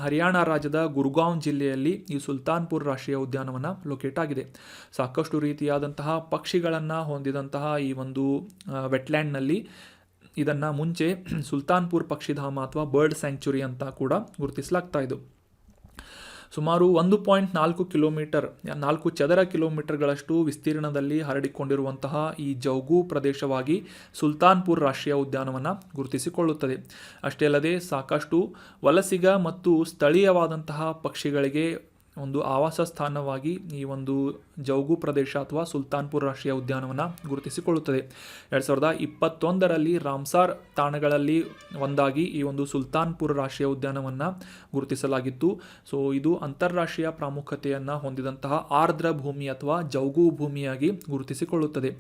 ಹರಿಯಾಣ ರಾಜ್ಯದ ಗುರ್ಗಾಂವ್ ಜಿಲ್ಲೆಯಲ್ಲಿ ಈ ಸುಲ್ತಾನ್ಪುರ್ ರಾಷ್ಟ್ರೀಯ ಉದ್ಯಾನವನ ಲೊಕೇಟ್ ಆಗಿದೆ. ಸಾಕಷ್ಟು ರೀತಿಯಾದಂತಹ ಪಕ್ಷಿಗಳನ್ನು ಹೊಂದಿದಂತಹ ಈ ಒಂದು ವೆಟ್ಲ್ಯಾಂಡ್ನಲ್ಲಿ ಇದನ್ನು ಮುಂಚೆ ಸುಲ್ತಾನ್ಪುರ್ ಪಕ್ಷಿಧಾಮ ಅಥವಾ ಬರ್ಡ್ ಸ್ಯಾಂಕ್ಚುರಿ ಅಂತ ಕೂಡ ಗುರುತಿಸಲಾಗ್ತಾ ಇದ್ದು, ಸುಮಾರು 1.4 ಕಿಲೋಮೀಟರ್ 4 ಚದರ ಕಿಲೋಮೀಟರ್ಗಳಷ್ಟು ವಿಸ್ತೀರ್ಣದಲ್ಲಿ ಹರಡಿಕೊಂಡಿರುವಂತಹ ಈ ಜೌಗು ಪ್ರದೇಶವಾಗಿ ಸುಲ್ತಾನ್ಪುರ್ ರಾಷ್ಟ್ರೀಯ ಉದ್ಯಾನವನ ಗುರುತಿಸಿಕೊಳ್ಳುತ್ತದೆ. ಅಷ್ಟೇ ಅಲ್ಲದೆ ಸಾಕಷ್ಟು ವಲಸಿಗ ಮತ್ತು ಸ್ಥಳೀಯವಾದಂತಹ ಪಕ್ಷಿಗಳಿಗೆ ಒಂದು ಆವಾಸ ಸ್ಥಾನವಾಗಿ ಈ ಒಂದು ಜೌಗು ಪ್ರದೇಶ ಅಥವಾ ಸುಲ್ತಾನ್ಪುರ್ ರಾಷ್ಟ್ರೀಯ ಉದ್ಯಾನವನ ಗುರುತಿಸಿಕೊಳ್ಳುತ್ತದೆ. 2021ರಲ್ಲಿ ರಾಮ್ಸಾರ್ ತಾಣಗಳಲ್ಲಿ ಒಂದಾಗಿ ಈ ಒಂದು ಸುಲ್ತಾನ್ಪುರ್ ರಾಷ್ಟ್ರೀಯ ಉದ್ಯಾನವನ್ನು ಗುರುತಿಸಲಾಗಿತ್ತು. ಸೊ ಇದು ಅಂತಾರಾಷ್ಟ್ರೀಯ ಪ್ರಾಮುಖ್ಯತೆಯನ್ನು ಹೊಂದಿದಂತಹ ಆರ್ದ್ರ ಭೂಮಿ ಅಥವಾ ಜೌಗು ಭೂಮಿಯಾಗಿ ಗುರುತಿಸಿಕೊಳ್ಳುತ್ತದೆ.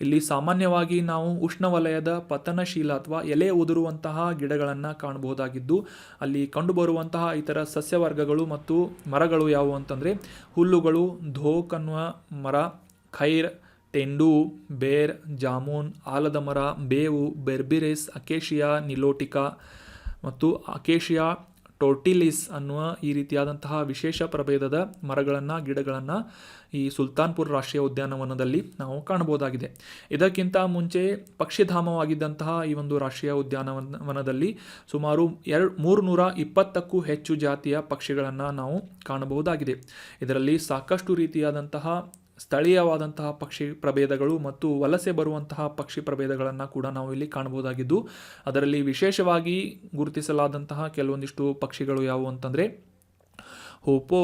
ಇಲ್ಲಿ ಸಾಮಾನ್ಯವಾಗಿ ನಾವು ಉಷ್ಣವಲಯದ ಪತನಶೀಲ ಅಥವಾ ಎಲೆ ಉದುರುವಂತಹ ಗಿಡಗಳನ್ನು ಕಾಣಬಹುದಾಗಿದ್ದು, ಅಲ್ಲಿ ಕಂಡುಬರುವಂತಹ ಇತರ ಸಸ್ಯವರ್ಗಗಳು ಮತ್ತು ಮರಗಳು ಯಾವುವು ಅಂತಂದರೆ ಹುಲ್ಲುಗಳು, ಧೋಕ್ ಅನ್ನುವ ಮರ, ಖೈರ್, ಟೆಂಡು, ಬೇರ್, ಜಾಮೂನ್, ಆಲದ ಮರ, ಬೇವು, ಬೆರ್ಬಿರೆಸ್, ಅಕೇಶಿಯಾ ನಿಲೋಟಿಕಾ ಮತ್ತು ಅಕೇಶಿಯಾ ಟೋರ್ಟಿಲಿಸ್ ಅನ್ನುವ ಈ ರೀತಿಯಾದಂತಹ ವಿಶೇಷ ಪ್ರಭೇದದ ಮರಗಳನ್ನು, ಗಿಡಗಳನ್ನು ಈ ಸುಲ್ತಾನ್ಪುರ್ ರಾಷ್ಟ್ರೀಯ ಉದ್ಯಾನವನದಲ್ಲಿ ನಾವು ಕಾಣಬಹುದಾಗಿದೆ. ಇದಕ್ಕಿಂತ ಮುಂಚೆ ಪಕ್ಷಿಧಾಮವಾಗಿದ್ದಂತಹ ಈ ಒಂದು ರಾಷ್ಟ್ರೀಯ ಉದ್ಯಾನವನದಲ್ಲಿ ಸುಮಾರು 320ಕ್ಕೂ ಹೆಚ್ಚು ಜಾತಿಯ ಪಕ್ಷಿಗಳನ್ನು ನಾವು ಕಾಣಬಹುದಾಗಿದೆ. ಇದರಲ್ಲಿ ಸಾಕಷ್ಟು ರೀತಿಯಾದಂತಹ ಸ್ಥಳೀಯವಾದಂತಹ ಪಕ್ಷಿ ಪ್ರಭೇದಗಳು ಮತ್ತು ವಲಸೆ ಬರುವಂತಹ ಪಕ್ಷಿ ಪ್ರಭೇದಗಳನ್ನು ಕೂಡ ನಾವು ಇಲ್ಲಿ ಕಾಣಬಹುದಾಗಿದ್ದು, ಅದರಲ್ಲಿ ವಿಶೇಷವಾಗಿ ಗುರುತಿಸಲಾದಂತಹ ಕೆಲವೊಂದಿಷ್ಟು ಪಕ್ಷಿಗಳು ಯಾವುವು ಅಂತಂದರೆ hoopoe,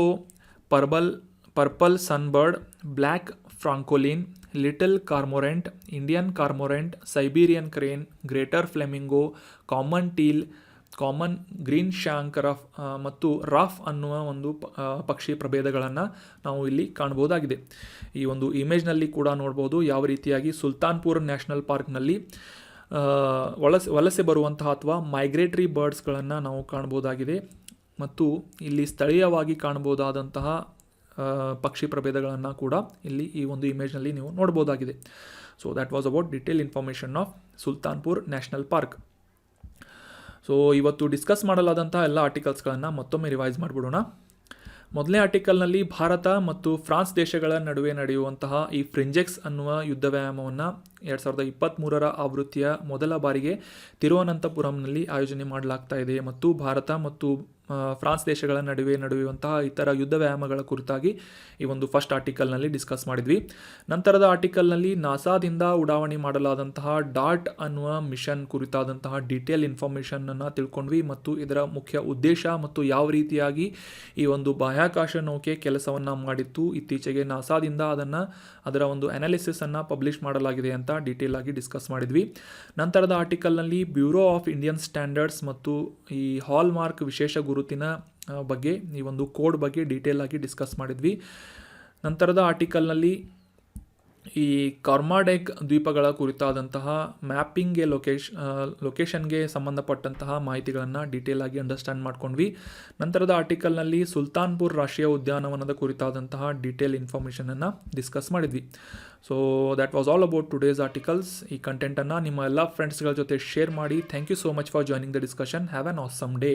purple sunbird, black francolin, little cormorant, Indian cormorant, Siberian crane, greater flamingo, common teal, common greenshank ಮತ್ತು ರಾಫ್ ಅನ್ನುವ ಒಂದು ಪಕ್ಷಿ ಪ್ರಭೇದಗಳನ್ನು ನಾವು ಇಲ್ಲಿ ಕಾಣಬಹುದಾಗಿದೆ. ಈ ಒಂದು ಇಮೇಜ್ನಲ್ಲಿ ಕೂಡ ನೋಡ್ಬೋದು ಯಾವ ರೀತಿಯಾಗಿ ಸುಲ್ತಾನ್ಪುರ್ ನ್ಯಾಷನಲ್ ಪಾರ್ಕ್ನಲ್ಲಿ ವಲಸೆ ಬರುವಂತಹ ಅಥವಾ ಮೈಗ್ರೇಟರಿ ಬರ್ಡ್ಸ್ಗಳನ್ನು ನಾವು ಕಾಣಬಹುದಾಗಿದೆ ಮತ್ತು ಇಲ್ಲಿ ಸ್ಥಳೀಯವಾಗಿ ಕಾಣಬಹುದಾದಂತಹ ಪಕ್ಷಿ ಪ್ರಭೇದಗಳನ್ನು ಕೂಡ ಇಲ್ಲಿ ಈ ಒಂದು ಇಮೇಜ್ನಲ್ಲಿ ನೀವು ನೋಡ್ಬೋದಾಗಿದೆ. So that was about detail information of Sultanpur national park. So ಇವತ್ತು ಡಿಸ್ಕಸ್ ಮಾಡಲಾದಂಥ ಎಲ್ಲ ಆರ್ಟಿಕಲ್ಸ್ಗಳನ್ನು ಮತ್ತೊಮ್ಮೆ ರಿವೈಸ್ ಮಾಡಿಬಿಡೋಣ. ಮೊದಲನೇ ಆರ್ಟಿಕಲ್ನಲ್ಲಿ ಭಾರತ ಮತ್ತು ಫ್ರಾನ್ಸ್ ದೇಶಗಳ ನಡುವೆ ನಡೆಯುವಂತಹ ಈ ಫ್ರಿಂಜೆಕ್ಸ್ ಅನ್ನುವ ಯುದ್ಧ ವ್ಯಾಯಾಮವನ್ನು 2023ರ ಆವೃತ್ತಿಯ ಮೊದಲ ಬಾರಿಗೆ ತಿರುವನಂತಪುರಂನಲ್ಲಿ ಆಯೋಜನೆ ಮಾಡಲಾಗ್ತಾ ಇದೆ ಮತ್ತು ಭಾರತ ಮತ್ತು ಫ್ರಾನ್ಸ್ ದೇಶಗಳ ನಡುವೆ ನಡೆಯುವಂತಹ ಇತರ ಯುದ್ಧ ವ್ಯಾಯಾಮಗಳ ಕುರಿತಾಗಿ ಈ ಒಂದು ಫಸ್ಟ್ ಆರ್ಟಿಕಲ್ನಲ್ಲಿ ಡಿಸ್ಕಸ್ ಮಾಡಿದ್ವಿ. ನಂತರದ ಆರ್ಟಿಕಲ್ನಲ್ಲಿ ನಾಸಾದಿಂದ ಉಡಾವಣೆ ಮಾಡಲಾದಂತಹ ಡಾರ್ಟ್ ಅನ್ನುವ ಮಿಷನ್ ಕುರಿತಾದಂತಹ ಡೀಟೇಲ್ ಇನ್ಫಾರ್ಮೇಷನನ್ನು ತಿಳ್ಕೊಂಡ್ವಿ ಮತ್ತು ಇದರ ಮುಖ್ಯ ಉದ್ದೇಶ ಮತ್ತು ಯಾವ ರೀತಿಯಾಗಿ ಈ ಒಂದು ಬಾಹ್ಯಾಕಾಶ ನೌಕೆ ಕೆಲಸವನ್ನು ಮಾಡಿತ್ತು, ಇತ್ತೀಚೆಗೆ ನಾಸಾದಿಂದ ಅದರ ಒಂದು ಅನಾಲಿಸಿಸನ್ನು ಪಬ್ಲಿಷ್ ಮಾಡಲಾಗಿದೆ ಅಂತ ಡೀಟೇಲ್ ಆಗಿ ಡಿಸ್ಕಸ್ ಮಾಡಿದ್ವಿ. ನಂತರದ ಆರ್ಟಿಕಲ್ನಲ್ಲಿ ಬ್ಯೂರೋ ಆಫ್ ಇಂಡಿಯನ್ ಸ್ಟ್ಯಾಂಡರ್ಡ್ಸ್ ಮತ್ತು ಈ ಹಾಲ್ ಮಾರ್ಕ್ ವಿಶೇಷ ಗುರುತಿನ ಬಗ್ಗೆ, ಈ ಒಂದು ಕೋಡ್ ಬಗ್ಗೆ ಡೀಟೇಲ್ ಆಗಿ ಡಿಸ್ಕಸ್ ಮಾಡಿದ್ವಿ. ನಂತರದ ಆರ್ಟಿಕಲ್ನಲ್ಲಿ ಈ ಕಾರ್ಮಾಡೆಕ್ ದ್ವೀಪಗಳ ಕುರಿತಾದಂತಹ ಮ್ಯಾಪಿಂಗ್ಗೆ ಲೊಕೇಶನ್ಗೆ ಸಂಬಂಧಪಟ್ಟಂತಹ ಮಾಹಿತಿಗಳನ್ನು ಡೀಟೇಲ್ ಆಗಿ ಅಂಡರ್ಸ್ಟ್ಯಾಂಡ್ ಮಾಡ್ಕೊಂಡ್ವಿ. ನಂತರದ ಆರ್ಟಿಕಲ್ನಲ್ಲಿ ಸುಲ್ತಾನ್ಪುರ್ ರಾಷ್ಟ್ರೀಯ ಉದ್ಯಾನವನದ ಕುರಿತಾದಂತಹ ಡೀಟೇಲ್ ಇನ್ಫಾರ್ಮೇಷನನ್ನು ಡಿಸ್ಕಸ್ ಮಾಡಿದ್ವಿ. So that was all about today's articles. ಈ ಕಂಟೆಂಟನ್ನು ನಿಮ್ಮ ಎಲ್ಲ ಫ್ರೆಂಡ್ಸ್ಗಳ ಜೊತೆ ಶೇರ್ ಮಾಡಿ. Thank you so much for joining the discussion. Have an awesome day.